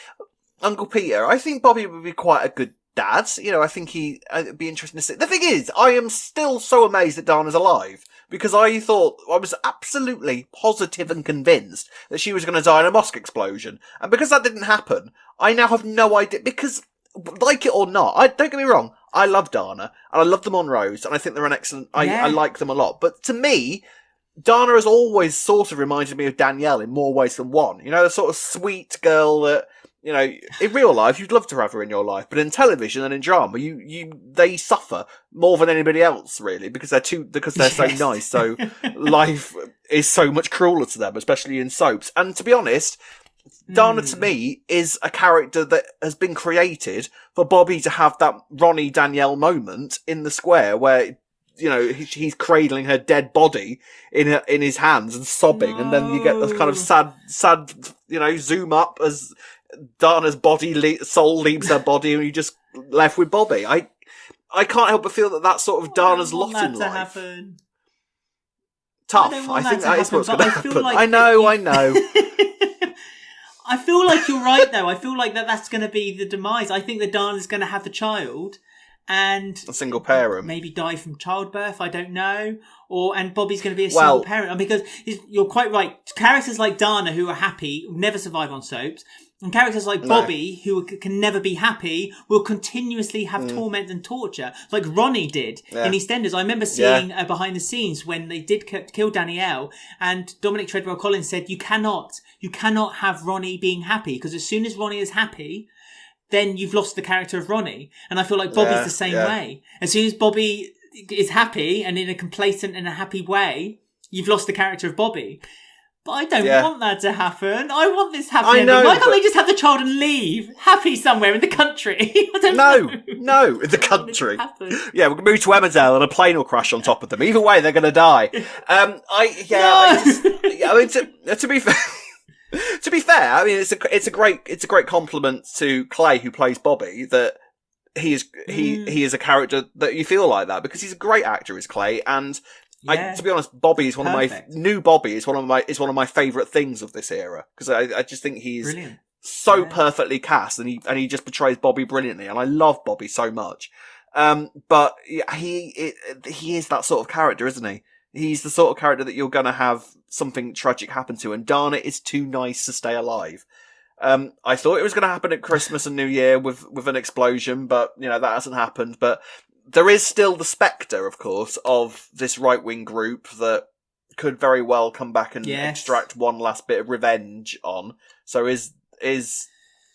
Uncle Peter. I think Bobby would be quite a good dad. I think it'd be interesting to see. The thing is, I am still so amazed that Dana's alive, because I was absolutely positive and convinced that she was going to die in a mosque explosion. And because that didn't happen, I now have no idea, because, like it or not, don't get me wrong, I love Dana, and I love the Monroes, and I think they're an excellent, I like them a lot. But to me, Dana has always sort of reminded me of Danielle in more ways than one. The sort of sweet girl that, in real life, you'd love to have her in your life, but in television and in drama, they suffer more than anybody else, really, because they're so nice. So life is so much crueler to them, especially in soaps. And to be honest, Dana to me is a character that has been created for Bobby to have that Ronnie Danielle moment in the square where, he's cradling her dead body in his hands and sobbing, and then you get this kind of sad, zoom up as Dana's soul leaves her body, and you just left with Bobby. I can't help but feel that that's sort of Dana's lot in life.
Happen.
Tough. I think that is what's going to happen. Like I know.
I feel like you're right, though. I feel like that's going to be the demise. I think that Dana's going to have the child, and
a single parent,
maybe die from childbirth. I don't know. And Bobby's going to be a single parent. And because you're quite right. Characters like Dana, who are happy, will never survive on soaps. And characters like Bobby, who can never be happy, will continuously have torment and torture, like Ronnie did in EastEnders. I remember seeing behind the scenes when they did kill Danielle, and Dominic Treadwell Collins said, "You cannot have Ronnie being happy, because as soon as Ronnie is happy, then you've lost the character of Ronnie." And I feel like Bobby's the same way. As soon as Bobby is happy and in a complacent and a happy way, you've lost the character of Bobby. But I don't want that to happen. I want this happy ending. Why can't they just have the child and leave happy somewhere in the country? I don't know.
No, in the country. Yeah, we'll move to Emmerdale and a plane will crash on top of them. Either way, they're going to die. To be fair. To be fair, I mean, it's a great compliment to Clay, who plays Bobby, that he is a character that you feel like that, because he's a great actor, is Clay, and to be honest, Bobby is one of my favourite things of this era, because I just think he's so perfectly cast, and he just portrays Bobby brilliantly, and I love Bobby so much. But he is that sort of character, isn't he? He's the sort of character that you're going to have something tragic happen to, and Dana is too nice to stay alive. I thought it was going to happen at Christmas and New Year with an explosion, but that hasn't happened. But there is still the spectre, of course, of this right-wing group that could very well come back and extract one last bit of revenge on. So is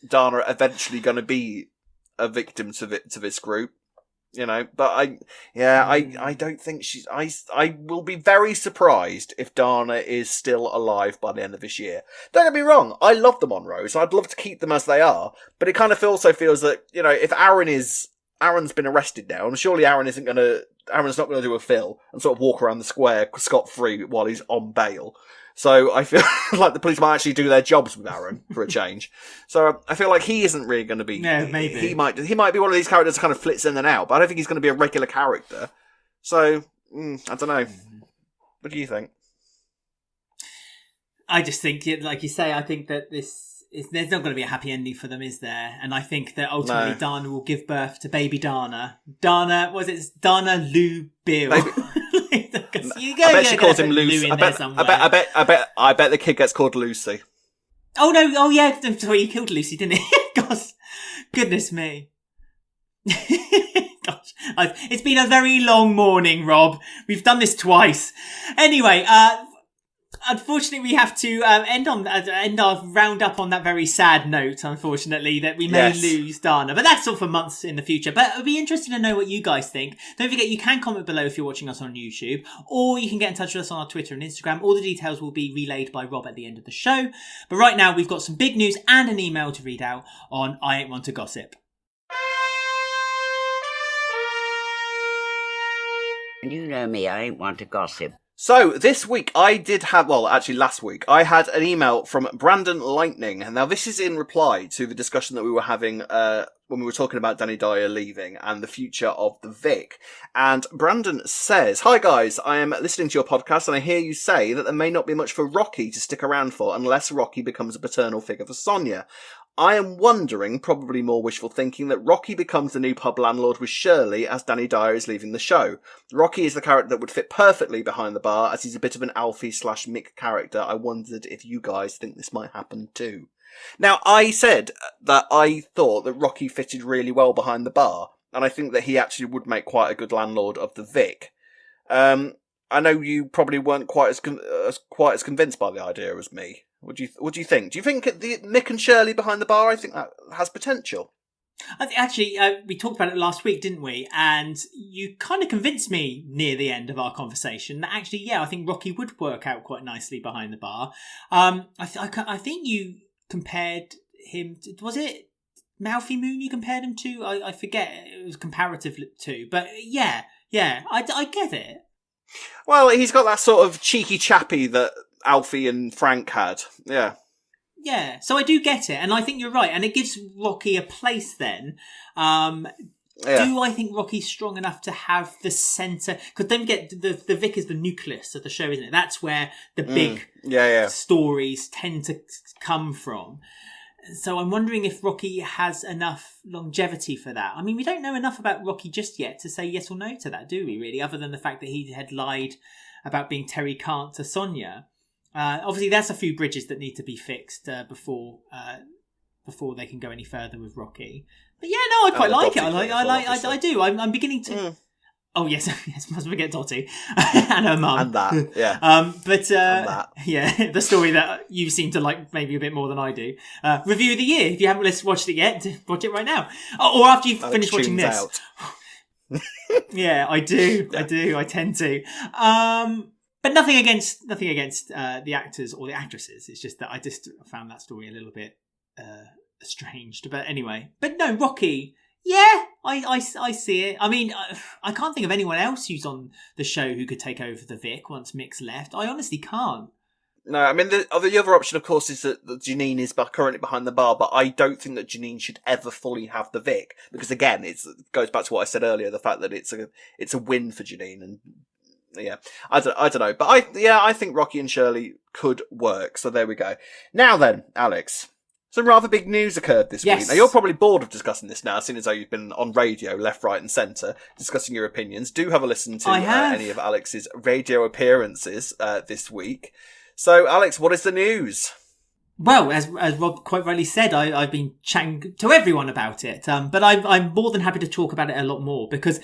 Dana eventually going to be a victim to this group? But I don't think she's. I will be very surprised if Dana is still alive by the end of this year. Don't get me wrong, I love the Monroes. I'd love to keep them as they are, but it kind of also feels that if Aaron's been arrested now, and surely Aaron's not going to do a Phil and sort of walk around the square scot-free while he's on bail. So I feel like the police might actually do their jobs with Aaron for a change. So I feel like he isn't really going to be.
No, maybe
he might be one of these characters that kind of flits in and out, but I don't think he's going to be a regular character. So I don't know. What do you think?
I just think, like you say, I think that there's not going to be a happy ending for them, is there? And I think that ultimately Dana will give birth to baby Dana. Dana Lou Bill.
I bet she calls him Lucy. I bet the kid gets called Lucy.
Oh no! Oh yeah! Sorry, he killed Lucy, didn't he? Goodness me. Gosh, it's been a very long morning, Rob. We've done this twice. Anyway, unfortunately, we have to end our roundup on that very sad note, unfortunately, that we may lose Dana. But that's all for months in the future. But it'd be interesting to know what you guys think. Don't forget, you can comment below if you're watching us on YouTube, or you can get in touch with us on our Twitter and Instagram. All the details will be relayed by Rob at the end of the show. But right now, we've got some big news and an email to read out on I Ain't Want to Gossip.
You know me, I ain't want to gossip.
So, this week last week, I had an email from Brandon Lightning. And now this is in reply to the discussion that we were having when we were talking about Danny Dyer leaving and the future of the Vic. And Brandon says, "Hi guys, I am listening to your podcast and I hear you say that there may not be much for Rocky to stick around for unless Rocky becomes a paternal figure for Sonia. I am wondering, probably more wishful thinking, that Rocky becomes the new pub landlord with Shirley as Danny Dyer is leaving the show. Rocky is the character that would fit perfectly behind the bar, as he's a bit of an Alfie/Mick character. I wondered if you guys think this might happen too." Now, I said that I thought that Rocky fitted really well behind the bar, and I think that he actually would make quite a good landlord of the Vic. I know you probably weren't quite as convinced by the idea as me. What do you think? Do you think the Mick and Shirley behind the bar? I think that has potential.
We talked about it last week, didn't we? And you kind of convinced me near the end of our conversation that actually, I think Rocky would work out quite nicely behind the bar. I think you compared him to, was it Mouthy Moon you compared him to? I forget, it was comparative to, but I get it.
Well, he's got that sort of cheeky chappy that Alfie and Frank had.
Yeah, so I do get it, and I think you're right, and it gives Rocky a place then. Do I think Rocky's strong enough to have the centre? Because don't forget, the Vic is the nucleus of the show, isn't it? That's where the big stories tend to come from. So I'm wondering if Rocky has enough longevity for that. I mean, we don't know enough about Rocky just yet to say yes or no to that, do we, really? Other than the fact that he had lied about being Terry Kant to Sonia. Obviously, there's a few bridges that need to be fixed before they can go any further with Rocky. But yeah, no, I quite like it. I do. I'm beginning to... Oh, yes, must forget Dottie and her mum.
And that, yeah.
Yeah, the story that you seem to like maybe a bit more than I do. Review of the year. If you haven't watched it yet, watch it right now. Or after you've finished watching this. Yeah, I do. Yeah. I tend to. But nothing against the actors or the actresses. It's just that I just found that story a little bit estranged. But anyway. But no, Rocky... Yeah, I see it. I mean, I can't think of anyone else who's on the show who could take over the Vic once Mick's left. I honestly can't.
No, I mean, the other option, of course, is that Janine is currently behind the bar, but I don't think that Janine should ever fully have the Vic. Because, again, it goes back to what I said earlier, the fact that it's a win for Janine. And, yeah, I don't know. But, I think Rocky and Shirley could work. So there we go. Now then, Alex... Some rather big news occurred this week. Now, you're probably bored of discussing this now, seeing as though you've been on radio, left, right and centre, discussing your opinions. Do have a listen to any of Alex's radio appearances this week. So, Alex, what is the news?
Well, as Rob quite rightly said, I've been chatting to everyone about it. But I'm more than happy to talk about it a lot more because...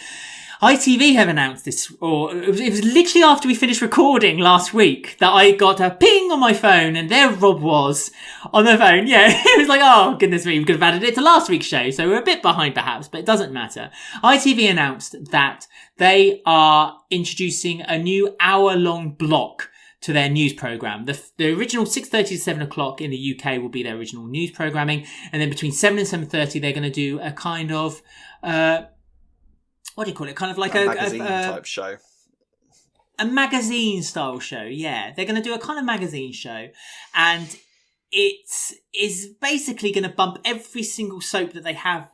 ITV have announced this, or it was literally after we finished recording last week that I got a ping on my phone and there Rob was on the phone. Yeah, it was like, oh goodness me, we could have added it to last week's show, so we're a bit behind perhaps, but it doesn't matter. ITV announced that they are introducing a new hour-long block to their news programme. The original 6:30 to 7 o'clock in the UK will be their original news programming, and then between 7 and 7:30 they're going to do a kind of... what do you call it? Kind of like a
magazine type show.
A magazine style show, yeah. They're going to do a kind of magazine show. And it is basically going to bump every single soap that they have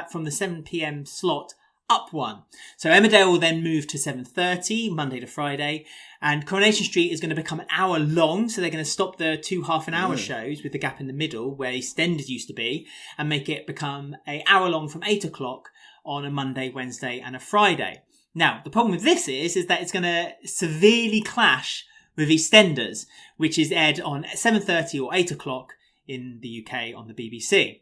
from the 7 p.m. slot up one. So Emmerdale will then move to 7:30, Monday to Friday. And Coronation Street is going to become an hour long. So they're going to stop the 2 half-an-hour shows with the gap in the middle where EastEnders used to be and make it become an hour long from 8 o'clock on a Monday, Wednesday and a Friday. Now, the problem with this is that it's going to severely clash with EastEnders, which is aired on 7:30 or 8 o'clock in the UK on the BBC.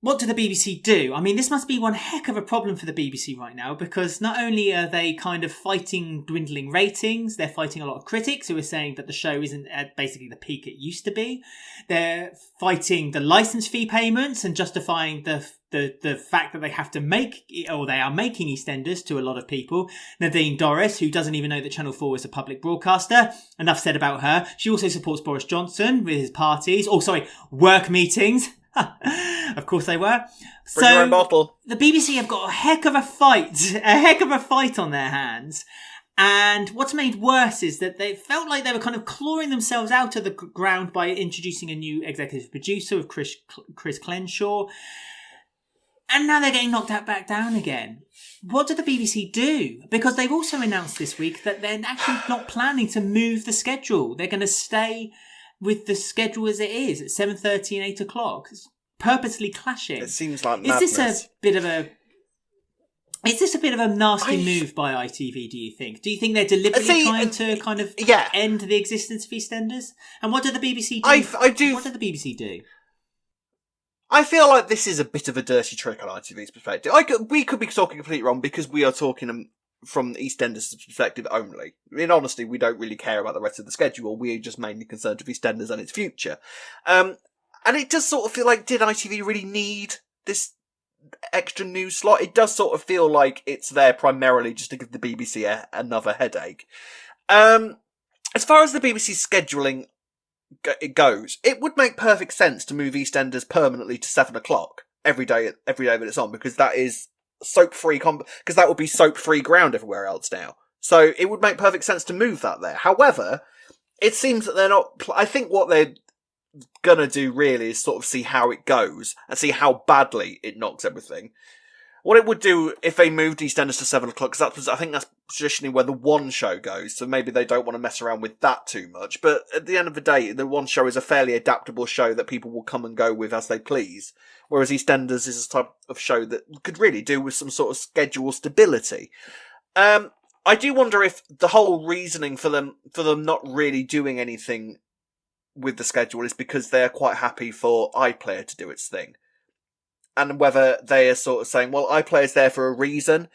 What do the BBC do? I mean, this must be one heck of a problem for the BBC right now because not only are they kind of fighting dwindling ratings, they're fighting a lot of critics who are saying that the show isn't at basically the peak it used to be. They're fighting the licence fee payments and justifying the fact that they have to they are making EastEnders to a lot of people. Nadine Dorris, who doesn't even know that Channel 4 is a public broadcaster. Enough said about her. She also supports Boris Johnson with his parties. Work meetings. Of course they were.
Bring your own bottle.
The BBC have got a heck of a fight on their hands. And what's made worse is that they felt like they were kind of clawing themselves out of the ground by introducing a new executive producer with Chris Clenshaw. And now they're getting knocked back down again. What did the BBC do? Because they've also announced this week that they're actually not planning to move the schedule. They're going to stay with the schedule as it is at 7:30 and 8 o'clock. It's purposely clashing.
It seems like madness.
Is this a bit of a nasty move by ITV, do you think? Do you think they're deliberately trying to kind of end the existence of EastEnders? And what did the BBC do? What did the BBC do?
I feel like this is a bit of a dirty trick on ITV's perspective. We could be talking completely wrong because we are talking from EastEnders' perspective only. In honesty, we don't really care about the rest of the schedule. We're just mainly concerned with EastEnders and its future. And it does sort of feel like, did ITV really need this extra news slot? It does sort of feel like it's there primarily just to give the BBC another headache. As far as the BBC's scheduling it goes, it would make perfect sense to move EastEnders permanently to 7 o'clock every day that it's on, because that is soap-free, because that would be soap-free ground everywhere else now. So it would make perfect sense to move that there. However, it seems that they're not... I think what they're gonna do really is sort of see how it goes and see how badly it knocks everything. What it would do if they moved EastEnders to 7 o'clock, because I think that's traditionally where the one show goes, so maybe they don't want to mess around with that too much. But at the end of the day, the one show is a fairly adaptable show that people will come and go with as they please. Whereas EastEnders is a type of show that could really do with some sort of schedule stability. I do wonder if the whole reasoning for them not really doing anything with the schedule is because they're quite happy for iPlayer to do its thing. And whether they are sort of saying, well, iPlayer's there for a reason.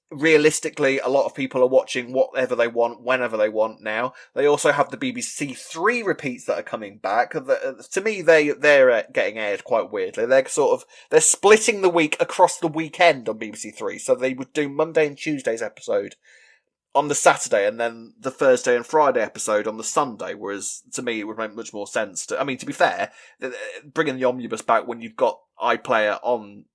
Realistically, a lot of people are watching whatever they want, whenever they want now. They also have the BBC 3 repeats that are coming back. To me, they're getting aired quite weirdly. They're splitting the week across the weekend on BBC 3. So they would do Monday and Tuesday's episode on the Saturday, and then the Thursday and Friday episode on the Sunday, whereas to me it would make much more sense to be fair, bringing the omnibus back when you've got iPlayer on,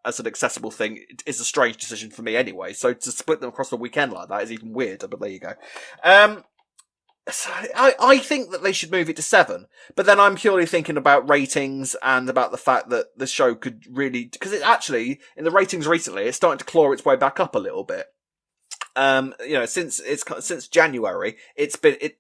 as an accessible thing is a strange decision for me anyway, so to split them across the weekend like that is even weirder, but there you go. So I think that they should move it to 7, but then I'm purely thinking about ratings and about the fact that the show could really, because it actually, in the ratings recently, it's starting to claw its way back up a little bit. Since January,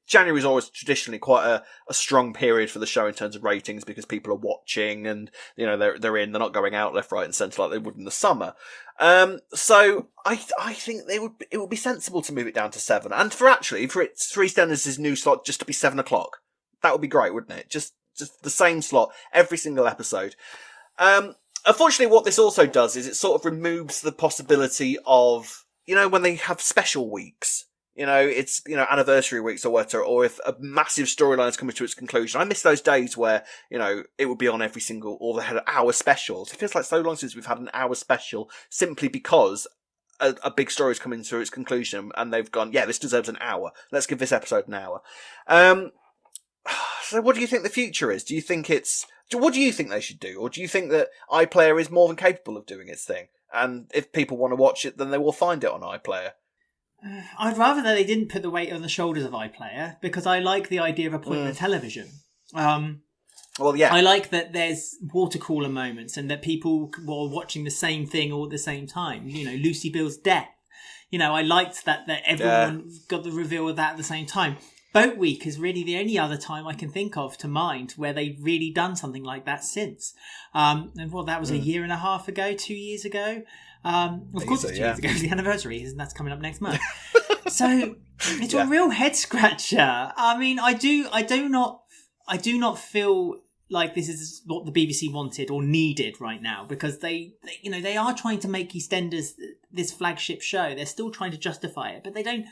January is always traditionally quite a strong period for the show in terms of ratings because people are watching and, they're not going out left, right and centre like they would in the summer. So I think it would be sensible to move it down to 7 and for EastEnders' new slot just to be 7 o'clock. That would be great, wouldn't it? Just the same slot every single episode. Unfortunately, what this also does is it sort of removes the possibility of, when they have special weeks, it's, anniversary weeks or whatever, or if a massive storyline is coming to its conclusion. I miss those days where, it would be on every single, or they had hour specials. It feels like so long since we've had an hour special simply because a big story is coming to its conclusion and they've gone, yeah, this deserves an hour. Let's give this episode an hour. So what do you think the future is? What do you think they should do? Or do you think that iPlayer is more than capable of doing its thing? And if people want to watch it, then they will find it on iPlayer.
I'd rather that they didn't put the weight on the shoulders of iPlayer because I like the idea of appointment television.
Well, yeah.
I like that there's water cooler moments and that people were watching the same thing all at the same time. Lucy Bill's death. I liked that everyone got the reveal of that at the same time. Boat Week is really the only other time I can think of to mind where they've really done something like that since. And that was a year and a half ago, 2 years ago. Of course it's 2 years ago, the anniversary, and that's coming up next month. So it's a real head scratcher. I do not feel like this is what the BBC wanted or needed right now because they are trying to make EastEnders this flagship show. They're still trying to justify it, but they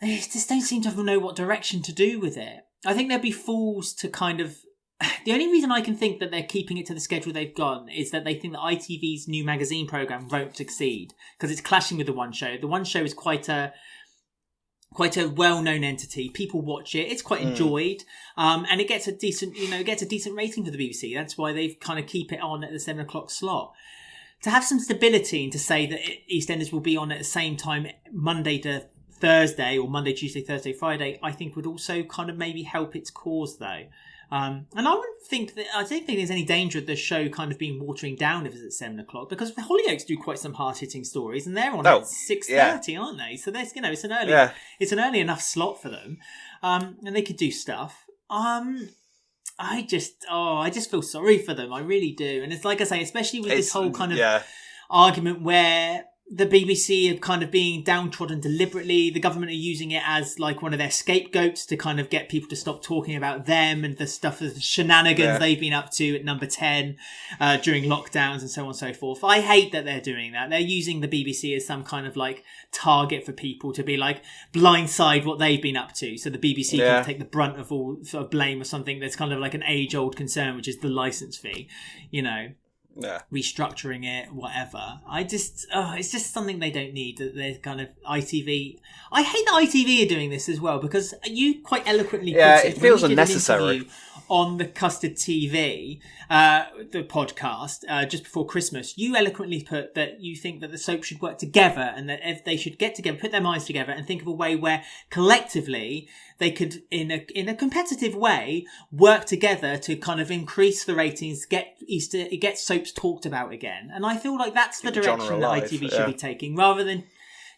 just don't seem to know what direction to do with it. I think they'd be fools to kind of... The only reason I can think that they're keeping it to the schedule they've gone is that they think that ITV's new magazine programme won't succeed because it's clashing with the One Show. The One Show is quite a well-known entity. People watch it. It's quite enjoyed. And it gets a decent rating for the BBC. That's why they've kind of keep it on at the 7 o'clock slot. To have some stability and to say that EastEnders will be on at the same time Monday to Thursday or Monday, Tuesday, Thursday, Friday, I think would also kind of maybe help its cause though. And I don't think there's any danger of the show kind of being watering down if it's at 7 o'clock because the Hollyoaks do quite some hard-hitting stories and they're on at 6:30, aren't they? So there's, it's an early enough slot for them. And they could do stuff. I just feel sorry for them. I really do. And it's like I say, especially with this whole kind of argument where the BBC are kind of being downtrodden deliberately. The government are using it as like one of their scapegoats to kind of get people to stop talking about them and the stuff, the shenanigans they've been up to at Number 10 during lockdowns and so on and so forth. I hate that they're doing that. They're using the BBC as some kind of like target for people to be like blindside what they've been up to. So the BBC can take the brunt of all sort of blame of something that's kind of like an age-old concern, which is the licence fee, restructuring it, whatever. It's just something they don't need. That they're kind of ITV. I hate that ITV are doing this as well because you quite eloquently put
it feels unnecessary
on the Custard TV, the podcast, just before Christmas, you eloquently put that you think that the soap should work together and that if they should get together, put their minds together and think of a way where collectively they could, in a competitive way, work together to kind of increase the ratings, get soaps talked about again. And I feel like that's the direction that ITV should be taking, rather than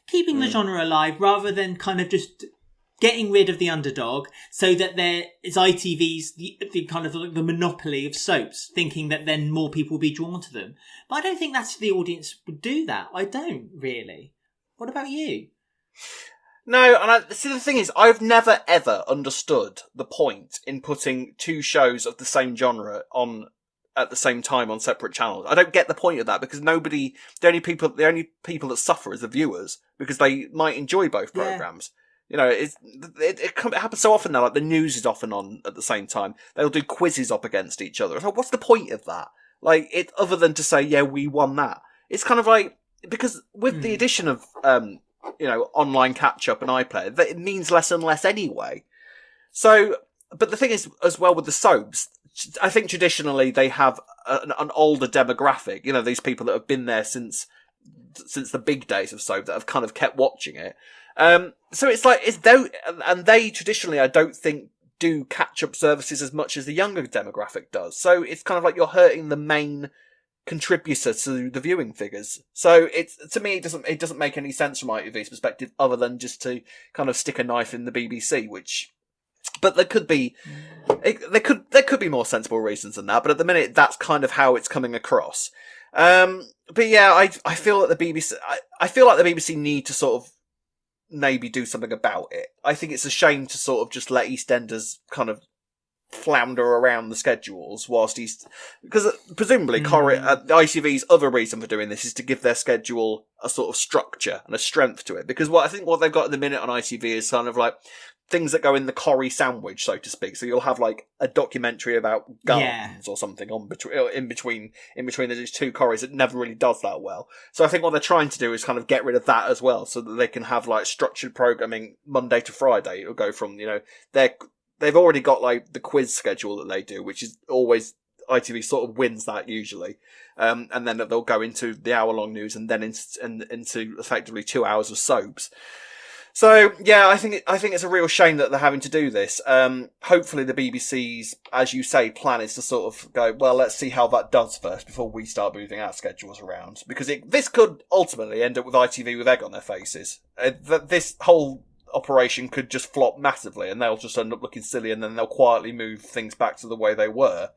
keeping the genre alive, rather than kind of just getting rid of the underdog, so that there is ITV's the kind of like the monopoly of soaps, thinking that then more people will be drawn to them. But I don't think that's the audience would do that. I don't really. What about you?
No, and see, the thing is, I've never ever understood the point in putting two shows of the same genre on at the same time on separate channels. I don't get the point of that, because the only people that suffer is the viewers, because they might enjoy both programs. You know, it happens so often now. Like the news is often on at the same time. They'll do quizzes up against each other. So what's the point of that? Like, it other than to say, yeah, we won that. It's kind of like, because with the addition of online catch up and iPlayer, that it means less and less anyway. So, but the thing is, as well with the soaps, I think traditionally they have an older demographic. You know, these people that have been there since the big days of soap, that have kind of kept watching it. So it's like, and they traditionally, I don't think, do catch-up services as much as the younger demographic does. So it's kind of like you're hurting the main contributor to the viewing figures. So to me, it doesn't make any sense from ITV's perspective, other than just to kind of stick a knife in the BBC, but there could be more sensible reasons than that. But at the minute, that's kind of how it's coming across. But yeah, I feel like the BBC need to sort of maybe do something about it. I think it's a shame to sort of just let EastEnders kind of flounder around the schedules because presumably ITV's other reason for doing this is to give their schedule a sort of structure and a strength to it. Because what they've got at the minute on ITV is kind of like things that go in the Corrie sandwich, so to speak. So you'll have like a documentary about guns or something in between these two Corries that never really does that well. So I think what they're trying to do is kind of get rid of that as well, so that they can have like structured programming Monday to Friday. It'll go from, they've already got like the quiz schedule that they do, which is always, ITV sort of wins that usually. And then they'll go into the hour-long news and then into effectively 2 hours of soaps. So yeah, I think it's a real shame that they're having to do this. Hopefully the BBC's, as you say, plan is to sort of go, well, let's see how that does first before we start moving our schedules around, because this could ultimately end up with ITV with egg on their faces. This whole operation could just flop massively, and they'll just end up looking silly, and then they'll quietly move things back to the way they were.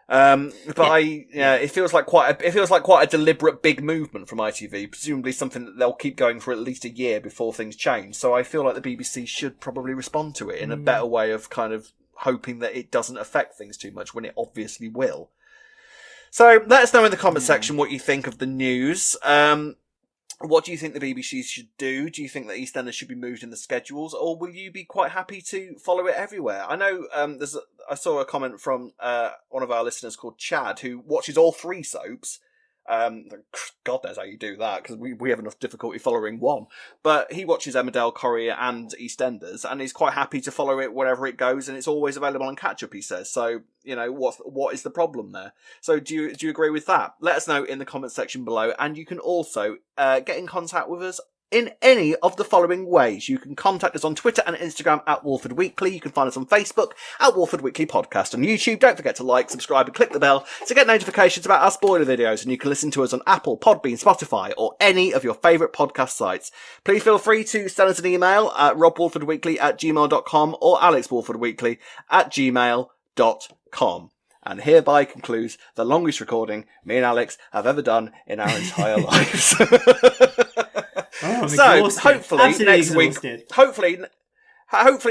It feels like quite a deliberate big movement from ITV, presumably something that they'll keep going for at least a year before things change. So I feel like the BBC should probably respond to it in a better way of kind of hoping that it doesn't affect things too much when it obviously will. So let us know in the comment section what you think of the news. What do you think the BBC should do? Do you think that EastEnders should be moved in the schedules, or will you be quite happy to follow it everywhere? I know I saw a comment from one of our listeners called Chad, who watches all three soaps. God knows how you do that, because we have enough difficulty following one. But he watches Emmerdale, Corrie and EastEnders, and he's quite happy to follow it wherever it goes, and it's always available on catch-up, he says. So, what is the problem there? So do you agree with that? Let us know in the comment section below, and you can also get in contact with us in any of the following ways. You can contact us on Twitter and Instagram at Walford Weekly. You can find us on Facebook at Walford Weekly Podcast. On YouTube, don't forget to like, subscribe and click the bell to get notifications about our spoiler videos. And you can listen to us on Apple, Podbean, Spotify or any of your favourite podcast sites. Please feel free to send us an email at robwalfordweekly@gmail.com or alexwalfordweekly@gmail.com. And hereby concludes the longest recording me and Alex have ever done in our entire lives. So hopefully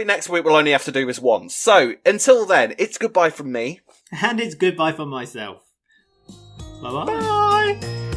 next week we'll only have to do this once. So until then, it's goodbye from me.
And it's goodbye from myself. Bye-bye.
Bye.